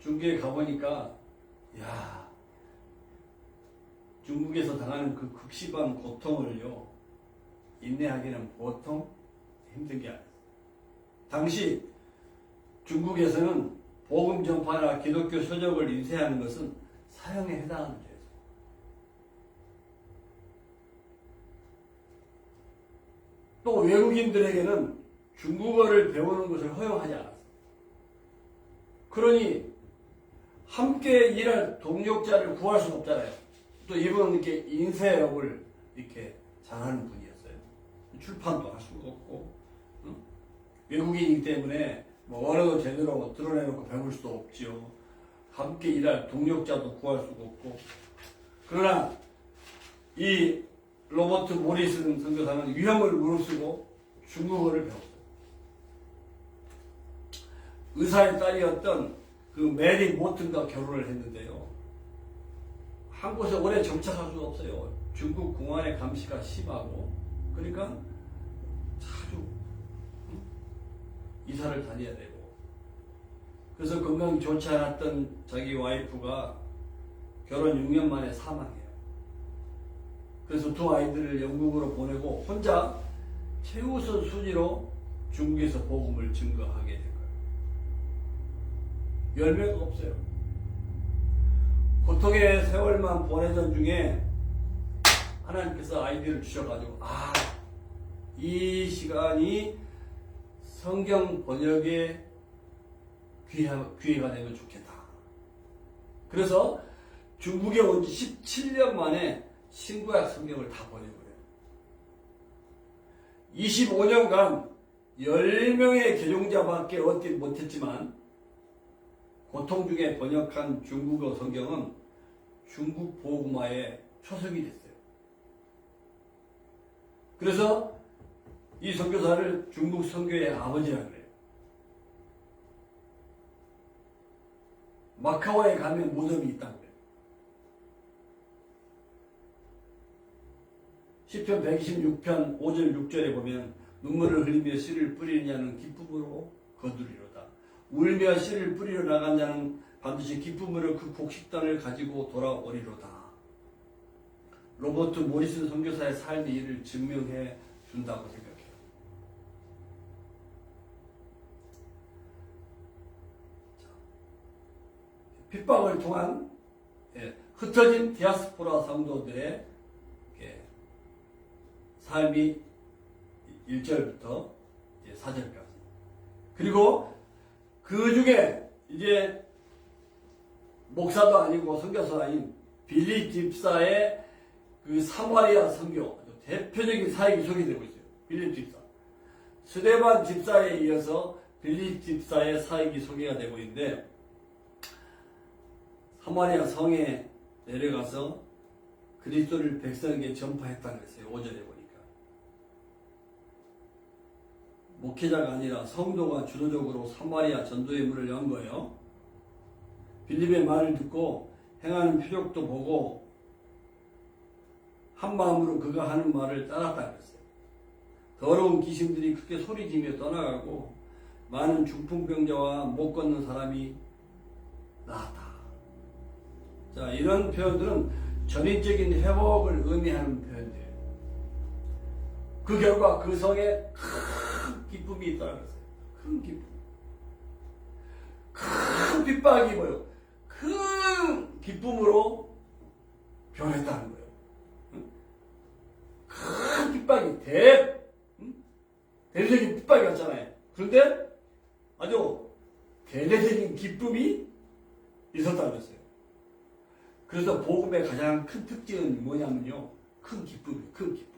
[SPEAKER 2] 중국에 가보니까 중국에서 당하는 그 극심한 고통을요 인내하기는 보통 힘든 게 아니에요. 당시 중국에서는 복음 전파나 기독교 서적을 인쇄하는 것은 사형에 해당하는 죄였어요. 또 외국인들에게는 중국어를 배우는 것을 허용하지 않았어요. 그러니 함께 일할 동력자를 구할 수는 없잖아요. 또 이분은 이렇게 인쇄업을 이렇게 잘하는 분이었어요. 출판도 할 수가 없고, 외국인이기 때문에 뭐 언어도 제대로 드러내놓고 배울 수도 없지요. 함께 일할 동력자도 구할 수가 없고. 그러나 이 로버트 모리슨 선교사는 위험을 무릅쓰고 중국어를 배웠어요. 의사의 딸이었던 그 메리 모튼과 결혼을 했는데요. 한 곳에 오래 정착할 수가 없어요. 중국 공안의 감시가 심하고, 그러니까 자주 이사를 다녀야 되고, 그래서 건강이 좋지 않았던 자기 와이프가 결혼 6년 만에 사망해요. 그래서 두 아이들을 영국으로 보내고 혼자 최우선 순위로 중국에서 복음을 증거하게 된 거예요. 열매가 없어요. 고통의 세월만 보내던 중에 하나님께서 아이디어를 주셔가지고 이 시간이 성경 번역의 기회가 되면 좋겠다. 그래서 중국에 온 지 17년 만에 신구약 성경을 다 번역을 해요. 25년간 10명의 개종자밖에 얻지 못했지만 고통 중에 번역한 중국어 성경은 중국 복음화의 초석이 됐어요. 그래서 이 선교사를 중국 선교의 아버지라고 그래요. 마카오에 가면 무덤이 있다고 그래요. 시편 126편 5절 6절에 보면 눈물을 흘리며 씨를 뿌리는 자는 기쁨으로 거두리로다. 울며 씨를 뿌리러 나간 자는 반드시 기쁨으로 그 곡식단을 가지고 돌아오리로다. 로버트 모리슨 선교사의 삶이 이를 증명해 준다고 생각해요. 핍박을 통한 흩어진 디아스포라 성도들의 삶이 1절부터 4절까지. 그리고 그 중에 이제 목사도 아니고 선교사도 아닌 빌리 집사의 그 사마리아 선교, 대표적인 사역이 소개되고 있어요. 빌리 집사. 스데반 집사에 이어서 빌리 집사의 사역이 소개가 되고 있는데, 사마리아 성에 내려가서 그리스도를 백성에게 전파했다는 것이에요. 5절에 보니까. 목회자가 아니라 성도가 주도적으로 사마리아 전도의 문을 연 거예요. 빌립의 말을 듣고 행하는 표적도 보고 한 마음으로 그가 하는 말을 따랐다는 것이에요. 더러운 귀신들이 크게 소리지며 떠나가고 많은 중풍병자와 못 걷는 사람이 나았다. 자, 이런 표현들은 전인적인 회복을 의미하는 표현들이에요. 그 결과 그 성에 큰 기쁨이 있다는 것이에요. 큰 기쁨. 큰 핍박이 뭐예요? 큰 기쁨으로 변했다는 거예요. 큰 핍박이 대대적인 핍박이 왔잖아요. 그런데 아주 대대적인 기쁨이 있었다는 것이에요. 그래서 복음의 가장 큰 특징은 뭐냐면요, 큰 기쁨이에요. 큰 기쁨.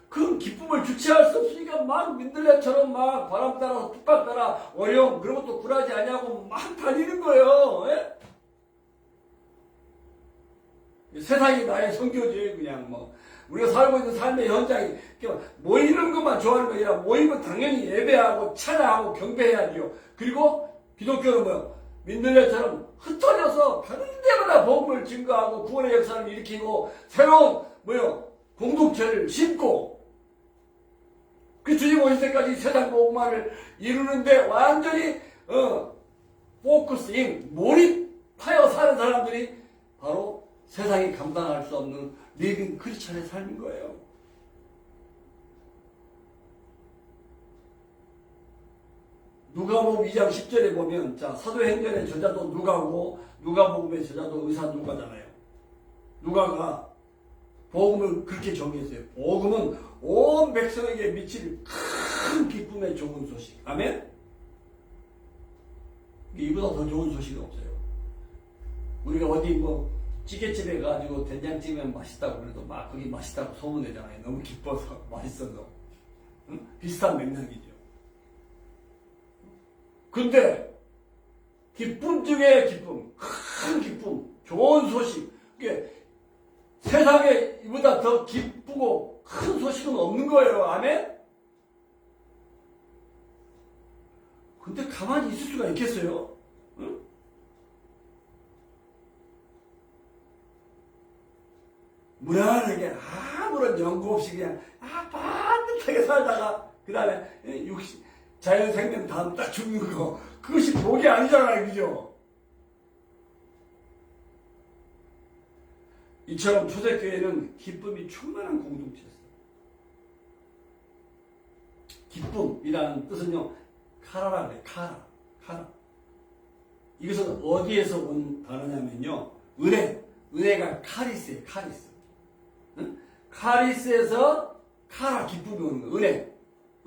[SPEAKER 2] 그 기쁨을 주체할 수 없으니까 막 민들레처럼 막 바람 따라서 핍박 따라 어려움 그런 것도 굴하지 않냐고 막 달리는 거예요. 예? 세상이 나의 선교지. 그냥 뭐 우리가 살고 있는 삶의 현장이 모이는 것만 좋아하는 게 아니라 모이면 당연히 예배하고 찬양하고 경배해야죠. 그리고 기독교는 뭐요? 민들레처럼 흩어져서 가는 데마다 복음을 증거하고 구원의 역사를 일으키고 새로운 뭐요? 공동체를 심고 그 주님 오실 때까지 세상 복음만을 이루는데 완전히 포커스인 몰입하여 사는 사람들이 바로 세상이 감당할 수 없는 리빙 크리스천의 삶인 거예요. 누가복음 2장 10절에 보면 자 사도행전의 저자도 누가고 누가복음의 저자도 의사 누가잖아요. 누가가 복음을 그렇게 정의했어요. 복음은 온 백성에게 미칠 큰 기쁨의 좋은 소식. 아멘? 이보다 더 좋은 소식은 없어요. 우리가 어디 뭐 찌개집에 가지고 된장찌개면 맛있다고 그래도 막 거기 맛있다고 소문내잖아요. 너무 기뻐서 맛있어서. 응? 비슷한 맥락이죠. 근데 기쁨 중에 기쁨, 큰 기쁨, 좋은 소식. 세상에 이보다 더 기쁘고 큰 소식은 없는 거예요. 아멘? 근데 가만히 있을 수가 있겠어요? 응? 무난하게 아무런 연구 없이 그냥 반듯하게 살다가 그 다음에 자연 생명 다음 딱 죽는 거 그것이 복이 아니잖아요. 그죠? 이처럼 초대교회는 기쁨이 충만한 공동체였어요. 기쁨이라는 뜻은요, 카라라 그래요. 카라. 이것은 어디에서 온 단어냐면요, 은혜가 카리스예요. 카리스. 응? 카리스에서 카라, 기쁨이 오는 거예요.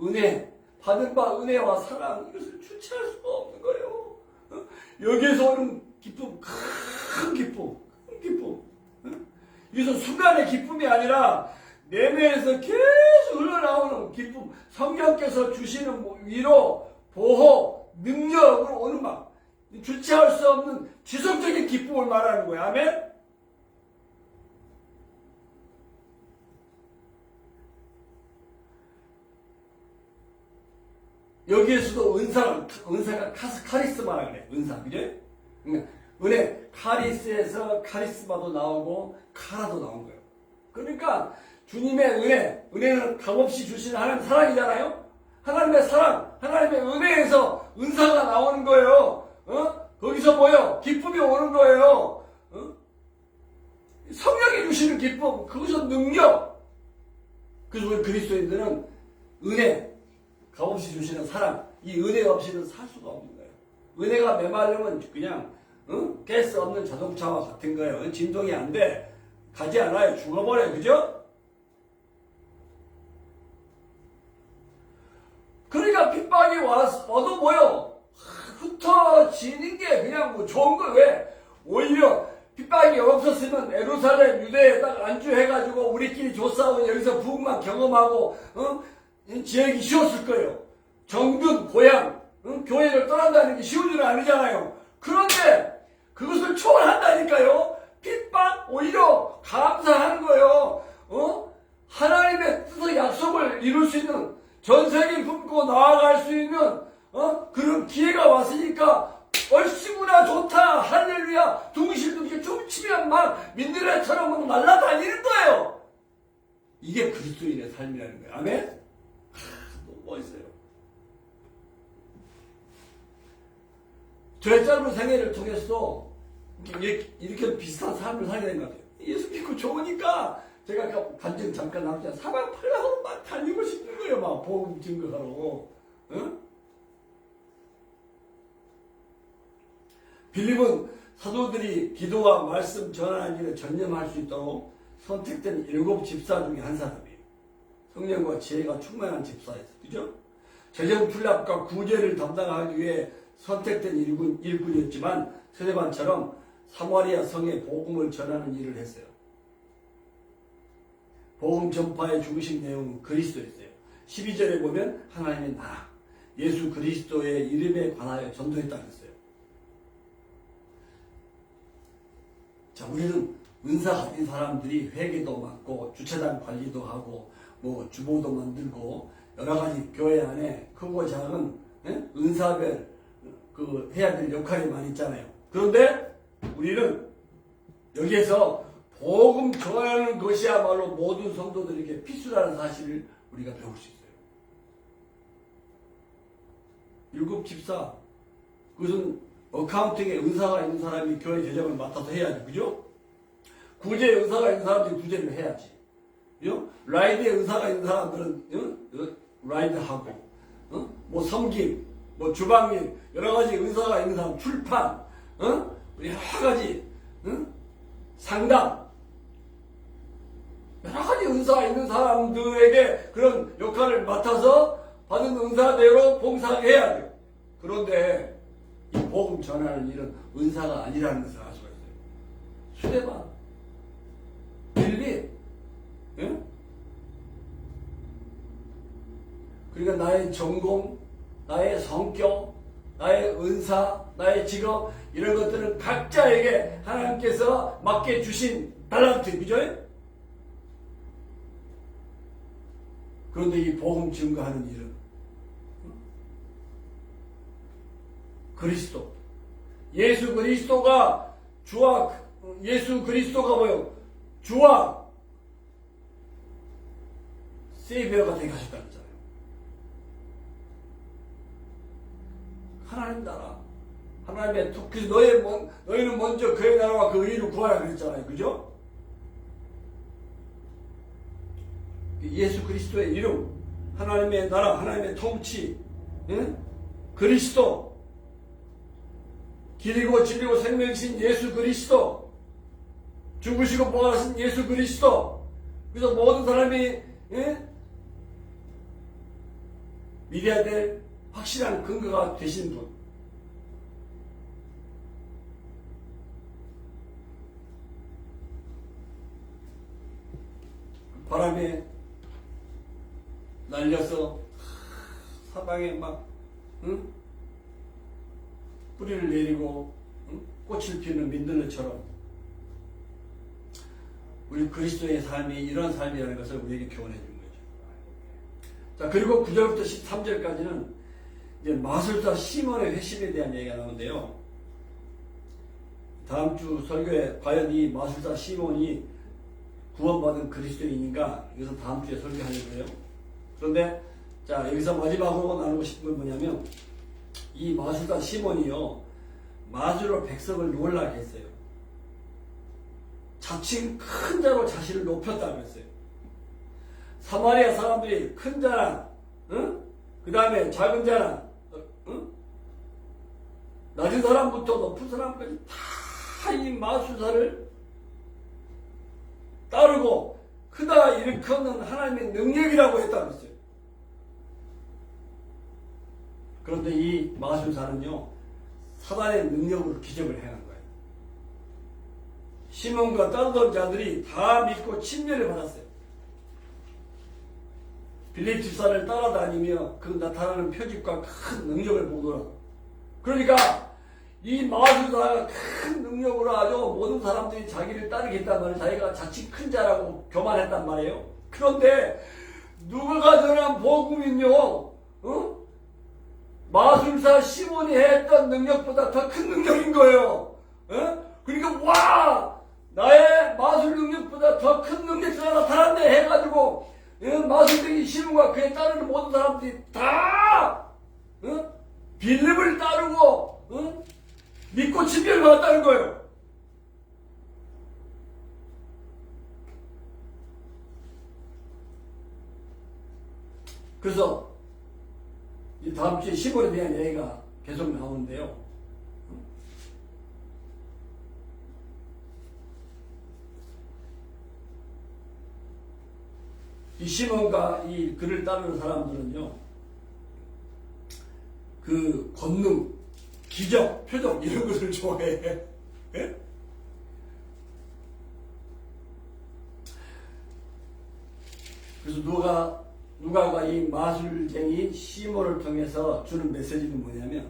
[SPEAKER 2] 은혜. 받은 바 은혜와 사랑, 이것을 주체할 수가 없는 거예요. 여기에서 오는 기쁨, 큰 기쁨. 이것은 순간의 기쁨이 아니라 내면에서 계속 흘러나오는 기쁨, 성령께서 주시는 위로, 보호, 능력으로 오는 막 주체할 수 없는 지속적인 기쁨을 말하는 거예요. 아멘? 여기에서도 은사가 카리스마라 그래. 은사, 그죠? 은혜, 카리스에서 카리스마도 나오고 카라도 나온 거예요. 그러니까 주님의 은혜는 값없이 주시는 하나님 사랑이잖아요. 하나님의 사랑, 하나님의 은혜에서 은사가 나오는 거예요. 거기서 뭐요? 기쁨이 오는 거예요. 성령이 주시는 기쁨, 그것은 능력. 그래서 우리 그리스도인들은 은혜, 값없이 주시는 사랑, 이 은혜 없이는 살 수가 없는 거예요. 은혜가 메말르면 그냥 가스 없는 자동차와 같은 거예요. 진동이 안 돼. 가지 않아요. 죽어버려요. 그죠? 그러니까 핍박이 와도 뭐요? 흩어지는 게 그냥 뭐 좋은 거. 왜? 오히려 핍박이 없었으면 예루살렘 유대에 딱 안주해가지고 우리끼리 조싸우면 여기서 부흥만 경험하고 지내기 쉬웠을 거예요. 정든 고향 교회를 떠난다는 게 쉬운 일은 아니잖아요. 그런데 그것을 초월한다니까요. 핍박 오히려 감사하는 거예요. 하나님의 뜻의 약속을 이룰 수 있는, 전세계 품고 나아갈 수 있는 그런 기회가 왔으니까 얼씨구나 좋다 할렐루야 둥실둥실 춤추면 막 민들레처럼 날아다니는 거예요. 이게 그리스도인의 삶이라는 거예요. 아멘? 너무 멋있어요. 저의 짧은 생애를 통해서 이렇게 비슷한 삶을 살게 된 것 같아요. 예수 믿고 좋으니까 제가 아까 간증 잠깐 나왔잖아요. 사방팔방으로 막 달리고 싶은 거예요. 막 복음 증거하러. 빌립은 사도들이 기도와 말씀 전하는 일에 전념할 수 있도록 선택된 7 집사 중에 한 사람이에요. 성령과 지혜가 충만한 집사였어요. 그죠? 재정 플랍과 구제를 담당하기 위해 선택된 일꾼이었지만 스데반처럼 사마리아 성에 복음을 전하는 일을 했어요. 복음 전파의 중심 내용은 그리스도였어요. 12절에 보면 하나님의 나라, 예수 그리스도의 이름에 관하여 전도했다고 했어요. 자, 우리는 은사 가진 사람들이 회계도 맡고 주차장 관리도 하고 뭐 주보도 만들고 여러 가지 교회 안에 크고 작은 은사별 해야 될 역할이 많이 있잖아요. 그런데 우리는 여기에서 복음 전하는 것이야말로 모든 성도들에게 필수라는 사실을 우리가 배울 수 있어요. 7 집사, 그것은 어카운팅에 은사가 있는 사람이 교회 재정을 맡아서 해야지, 그죠? 구제에 은사가 있는 사람들이 구제를 해야지, 그죠? 라이드에 은사가 있는 사람들은 라이드하고, 뭐 섬김, 뭐 주방일, 여러 가지 은사가 있는 사람, 출판, 여러 가지, 상담, 여러 가지 은사가 있는 사람들에게 그런 역할을 맡아서 받은 은사대로 봉사해야 돼요. 그런데 이 복음 전하는 일은 은사가 아니라는 것을 알 수가 있어요. 수레반, 빌립, 그러니까 나의 전공, 나의 성격, 나의 은사, 나의 직업, 이런 것들은 각자에게 하나님께서 맡겨 주신 달란트, 그죠? 그런데 이 복음 증거하는 일은 그리스도, 예수 그리스도가 예수 그리스도가 뭐요? 주와 세이비어가 되게 하셨다는 거잖아요. 하나님 나라, 하나님의 그래서 너희는 먼저 그의 나라와 그 의를 구하라 그랬잖아요. 그죠? 예수 그리스도의 이름, 하나님의 나라, 하나님의 통치, 그리스도, 길이고 진리고 생명이신 예수 그리스도, 죽으시고 부활하신 예수 그리스도. 그래서 모든 사람이 믿어야 될 확실한 근거가 되신 분. 바람에 날려서 사방에 막 뿌리를 내리고 꽃을 피우는 민들레처럼 우리 그리스도의 삶이 이런 삶이라는 것을 우리에게 교훈해 주는 거죠. 자, 그리고 9절부터 13절까지는
[SPEAKER 4] 이제 마술사 시몬의 회심에 대한 얘기가 나오는데요. 다음 주 설교에 과연 이 마술사 시몬이 구원받은 그리스도인인가, 이것은 다음 주에 설교하려고 해요. 그런데 자, 여기서 마지막으로 나누고 싶은 건 뭐냐면, 이 마술사 시몬이요, 마술로 백성을 놀라게 했어요. 자칭 큰 자로 자신을 높였다고 했어요. 사마리아 사람들이 큰 자나, 응? 그 다음에 작은 자나, 응? 낮은 사람부터 높은 사람까지 다 이 마술사를 따르고 크다 일컫는 하나님의 능력이라고 했다고 했어요. 그런데 이 마술사는요, 사단의 능력으로 기적을 행한 거예요. 시몬과 따르던 자들이 다 믿고 침례를 받았어요. 빌립 집사를 따라다니며 그 나타나는 표적과 큰 능력을 보더라고요. 그러니까 이 마술사가 큰 능력으로 아주 모든 사람들이 자기를 따르겠단 말이에요. 자기가 자칫 큰 자라고 교만했단 말이에요. 그런데 누가 전한 복음은요, 어? 마술사 시몬이 했던 능력보다 더 큰 능력인 거예요. 어? 그러니까 와, 나의 마술 능력보다 더 큰 능력자가 나타났네 해가지고 마술쟁이 시몬과 그에 따르는 모든 사람들이 다 빌립을 따르고 믿고 침례를 받았다는 거예요. 그래서 이 다음 주에 시몬에 대한 얘기가 계속 나오는데요. 이 시몬과 이 그를 따르는 사람들은요, 그 권능, 기적, 표적 이런 것을 좋아해. 예? 그래서 누가가 이 마술쟁이 시몬을 통해서 주는 메시지는 뭐냐면,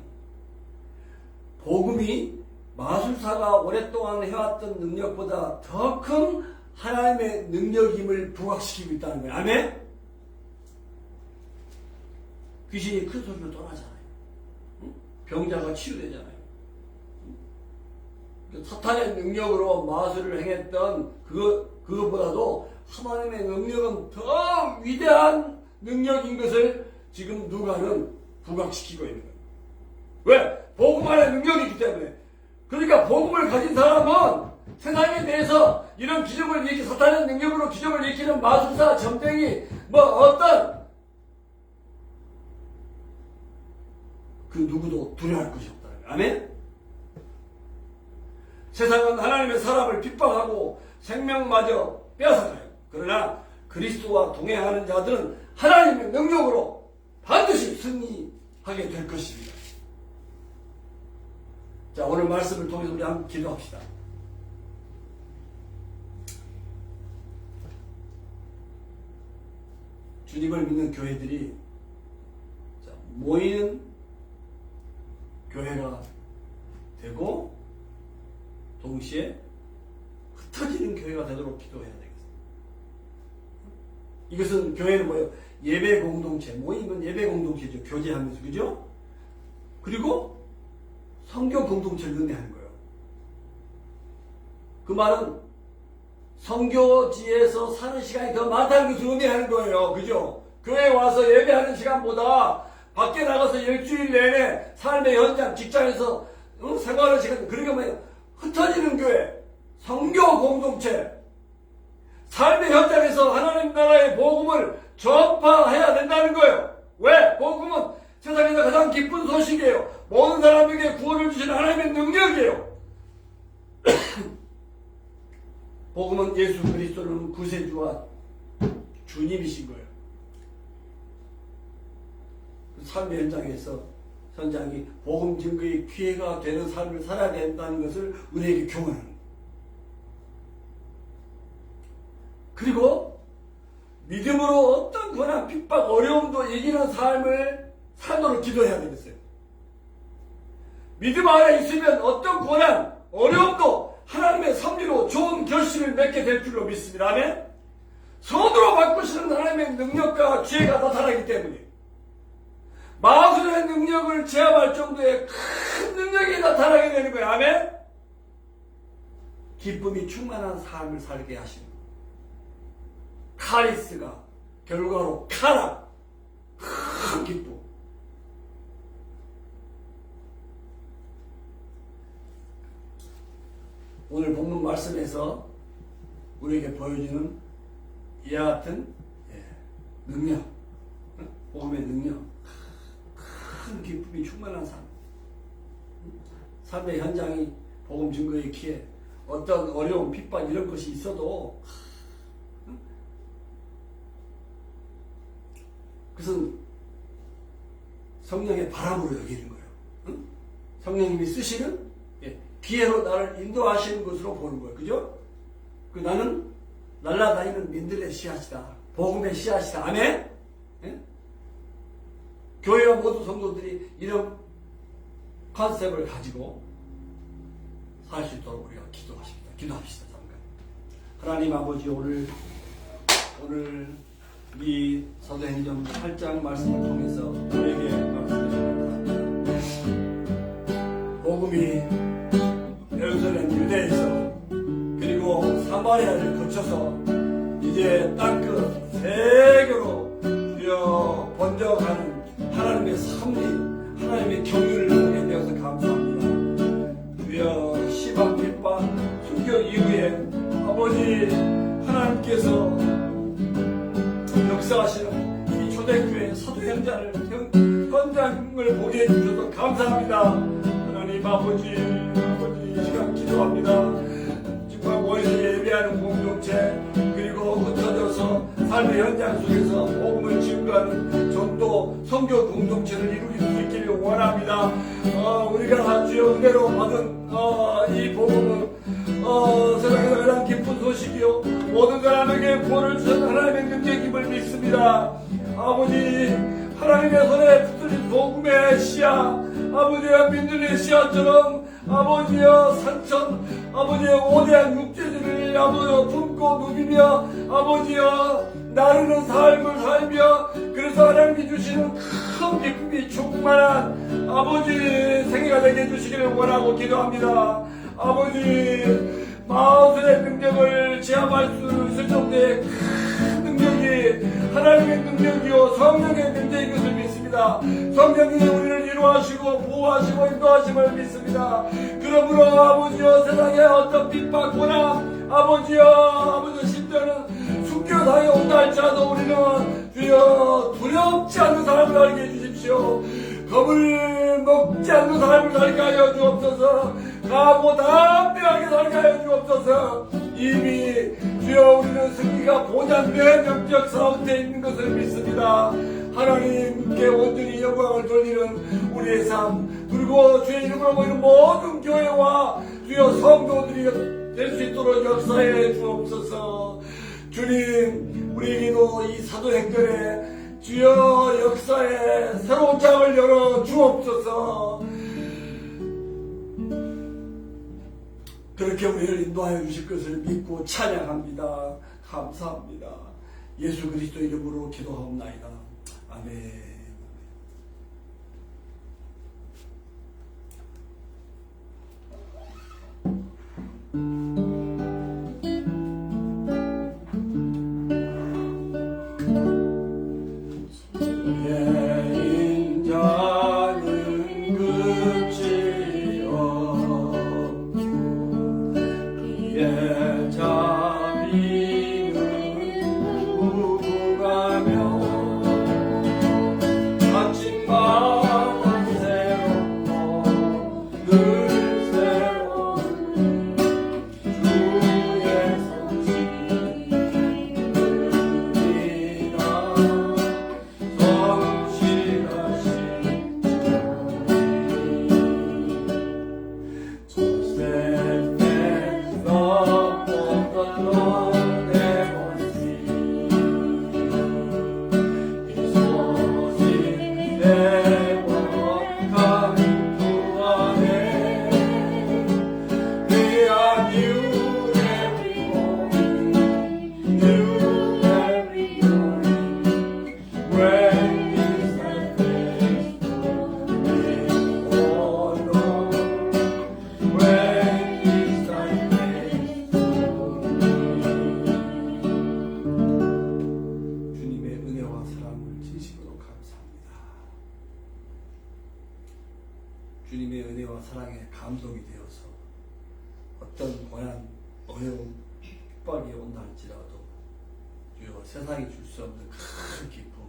[SPEAKER 4] 복음이 마술사가 오랫동안 해왔던 능력보다 더 큰 하나님의 능력임을 부각시키고 있다는 거예요. 아멘? 귀신이 큰 소리로 떠나잖아요. 병자가 치유되잖아요. 사탄의 능력으로 마술을 행했던 그것보다도 하나님의 능력은 더 위대한 능력인 것을 지금 누가는 부각시키고 있는 거예요. 왜? 복음 안에 능력이 있기 때문에. 그러니까 복음을 가진 사람은 세상에 대해서 이런 기적을 일으키, 사탄의 능력으로 기적을 일으키는 마술사, 점쟁이, 어떤 그 누구도 두려워할 것이 없다는 거예요. 아멘? 세상은 하나님의 사람을 핍박하고 생명마저 빼앗아가요. 그러나 그리스도와 동행하는 자들은 하나님의 능력으로 반드시 승리하게 될 것입니다. 자, 오늘 말씀을 통해서 우리 한번 기도합시다. 주님을 믿는 교회들이 모이는 교회가 되고 동시에 흩어지는 교회가 되도록 기도해야 되겠습니다. 이것은 교회는 뭐예요? 예배 공동체, 모임은 예배 공동체죠. 교제하면서, 그죠? 그리고 성경 공동체를 의미하는 거예요. 그 말은 성교지에서 사는 시간이 더 많다는 것을 의미하는 거예요. 그죠? 교회에 와서 예배하는 시간보다 밖에 나가서 일주일 내내 삶의 현장, 직장에서 생활하는 시간, 그러니까 뭐예요? 흩어지는 교회, 성교 공동체, 삶의 현장에서 하나님 나라의 복음을 전파해야 된다는 거예요. 왜? 복음은 세상에서 가장 기쁜 소식이에요. 모든 사람에게 구원을 주시는 하나님의 능력이에요. 복음은 예수 그리스도는 구세주와 주님이신 거예요. 삶의 현장이 복음 증거의 기회가 되는 삶을 살아야 된다는 것을 우리에게 교훈하는 거예요. 그리고 믿음으로 어떤 고난, 핍박, 어려움도 이기는 삶을 살도록 기도해야 되겠어요. 믿음 안에 있으면 어떤 고난, 어려움도 하나님의 섭리로 좋은 결실을 맺게 될 줄로 믿습니다. 아멘? 선으로 바꾸시는 하나님의 능력과 지혜가 나타나기 때문에 마술의 능력을 제압할 정도의 큰 능력이 나타나게 되는 거예요. 아멘? 기쁨이 충만한 삶을 살게 하시는 거예요. 카리스가 결과로 카라, 큰 기쁨. 오늘 본문 말씀에서 우리에게 보여주는 이와 같은 능력, 복음의 능력, 큰 기쁨이 충만한 삶. 삶의 현장이 복음 증거의 기회, 어떤 어려움, 핍박 이런 것이 있어도 그것은 성령의 바람으로 여기는 거예요. 성령님이 쓰시는 기회로 나를 인도하시는 것으로 보는 거예요. 그죠? 나는 날아다니는 민들레 씨앗이다. 복음의 씨앗이다. 아멘? 예? 교회와 모든 성도들이 이런 컨셉을 가지고 살 수 있도록 우리가 기도합시다. 잠깐. 하나님 아버지, 오늘 이 사도행전 8장 말씀을 통해서 우리에게 말씀해 주십니다. 복음이 예루살렘 유대에서 그리고 사마리아를 거쳐서 이제 땅끝 세계로 주여 번져가는 하나님의 섭리, 하나님의 경륜을 보게 되어서 감사합니다. 주여 시방 핍박 순교 이후에 아버지 하나님께서 역사하시는 이 초대교회 사도행전을 현장을 보게 해주셔서 감사합니다. 하나님 아버지 이 시간 기도합니다. 지금 모여서 예배하는 공동체 그리고 흩어져서 삶의 현장 속에서 복음을 증거하는 전도 선교 공동체를 이루길 수 있기를 원합니다. 우리가 주의 은혜로 받은 이 복음은 세상에서 가장 기쁜 소식이요 모든 사람에게 구원을 주신 하나님의 능력임을 믿습니다. 아버지 하나님의 손에 붙들린 복음의 씨앗 아버지의 민들레 씨앗처럼 아버지여 산천 아버지의 오대한 육체들을 아버지여 품고 누비며 아버지여 나르는 삶을 살며 그래서 하나님이 주시는 큰 기쁨이 충만한 아버지 생애가 되게 해주시기를 원하고 기도합니다. 아버지 마술의 능력을 제압할 수 있을 정도의 큰 능력이 하나님의 능력이요 성령의 능력인 것을 믿습니다. 성령이 우리를 이루하시고 보호하시고 인도하심을 믿습니다. 그러므로 아버지여 세상에 어떤 핍박 고난 아버지여 심지어는 순교당에 온다 할지라도 우리는 주여 두렵지 않는 삶을 살게 해주십시오. 겁을 먹지 않는 삶을 살게 하여 주옵소서. 가고 담대하게 살게 하여 주옵소서. 이미 주여 우리는 승리가 보장된 영적 사원대에 있는 것을 믿습니다. 하나님께 온전히 영광을 돌리는 우리의 삶 그리고 주의 이름으로 모이는 모든 교회와 주여 성도들이 될 수 있도록 역사해 주옵소서. 주님 우리에게도 이 사도행전에 주여 역사에 새로운 장을 열어 주옵소서. 그렇게 우리를 인도하여 주실 것을 믿고 찬양합니다. 감사합니다. 예수 그리스도 이름으로 기도하옵나이다. 아멘.
[SPEAKER 5] 자비는 무궁하며
[SPEAKER 4] 어려운 핍박이 온다 할지라도 주여 세상이 줄 수 없는 큰 기쁨,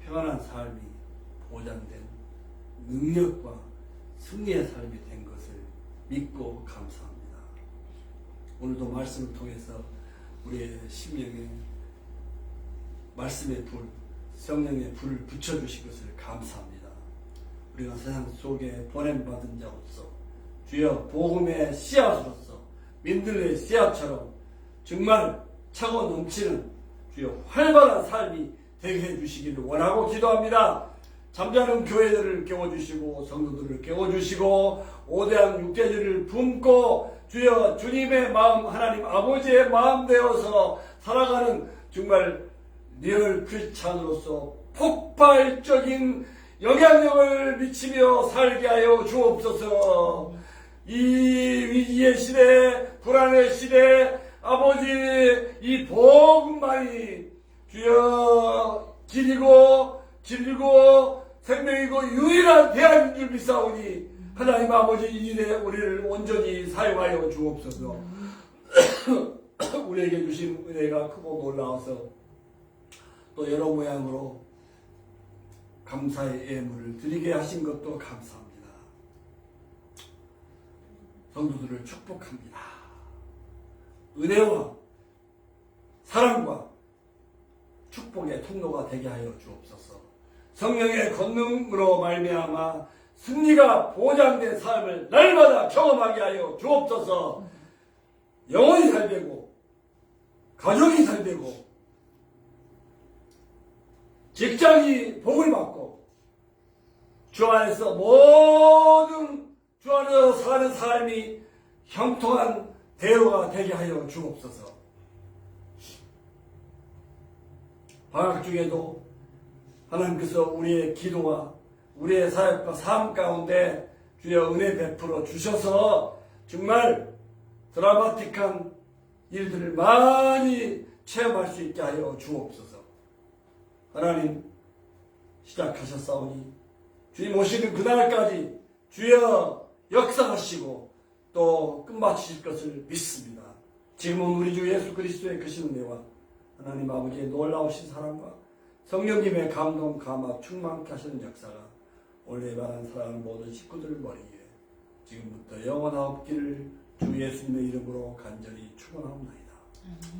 [SPEAKER 4] 평안한 삶이 보장된 능력과 승리의 삶이 된 것을 믿고 감사합니다. 오늘도 말씀을 통해서 우리의 심령에 말씀의 불, 성령의 불을 붙여주신 것을 감사합니다. 우리가 세상 속에 보냄받은 자로서 주여 복음의 씨앗으로서 민들레의 씨앗처럼 정말 차고 넘치는 주여 활발한 삶이 되게 해주시기를 원하고 기도합니다. 잠자는 교회들을 깨워주시고 성도들을 깨워주시고 오대한 육대주를 품고 주여 주님의 마음 하나님 아버지의 마음 되어서 살아가는 정말 리얼 크리스찬으로서 폭발적인 영향력을 미치며 살게 하여 주옵소서. 이 위기의 시대, 불안의 시대, 아버지 이 복음만이 주여 길이고 진리고 생명이고 유일한 대안인 줄 믿사오니 하나님 아버지 이 일에 우리를 온전히 사용하여 주옵소서. 우리에게 주신 은혜가 크고 놀라워서 또 여러 모양으로 감사의 예물을 드리게 하신 것도 감사합니다. 성도들을 축복합니다. 은혜와 사랑과 축복의 통로가 되게 하여 주옵소서. 성령의 권능으로 말미암아 승리가 보장된 삶을 날마다 경험하게 하여 주옵소서. 영혼이 살되고 가족이 살되고 직장이 복을 받고 주 안에서 모든 주 안에서 사는 삶이 형통한 대로가 되게 하여 주옵소서. 방학 중에도 하나님께서 우리의 기도와 우리의 사역과 삶 가운데 주여 은혜 베풀어 주셔서 정말 드라마틱한 일들을 많이 체험할 수 있게 하여 주옵소서. 하나님 시작하셨사오니 주님 오시는 그날까지 주여 역사하시고 또 끝마치실 것을 믿습니다. 지금은 우리 주 예수 그리스도의 크신 은혜와 하나님 아버지의 놀라우신 사랑과 성령님의 감동 감화 충만케 하시는 역사가 원래 말한 사랑하는 모든 식구들을 머리 위에 지금부터 영원하옵기를 주 예수님의 이름으로 간절히 축원하옵나이다.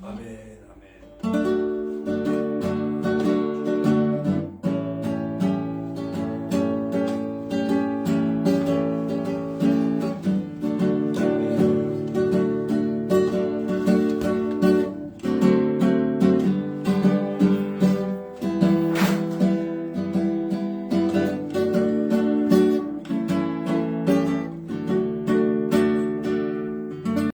[SPEAKER 4] 아멘. 아멘.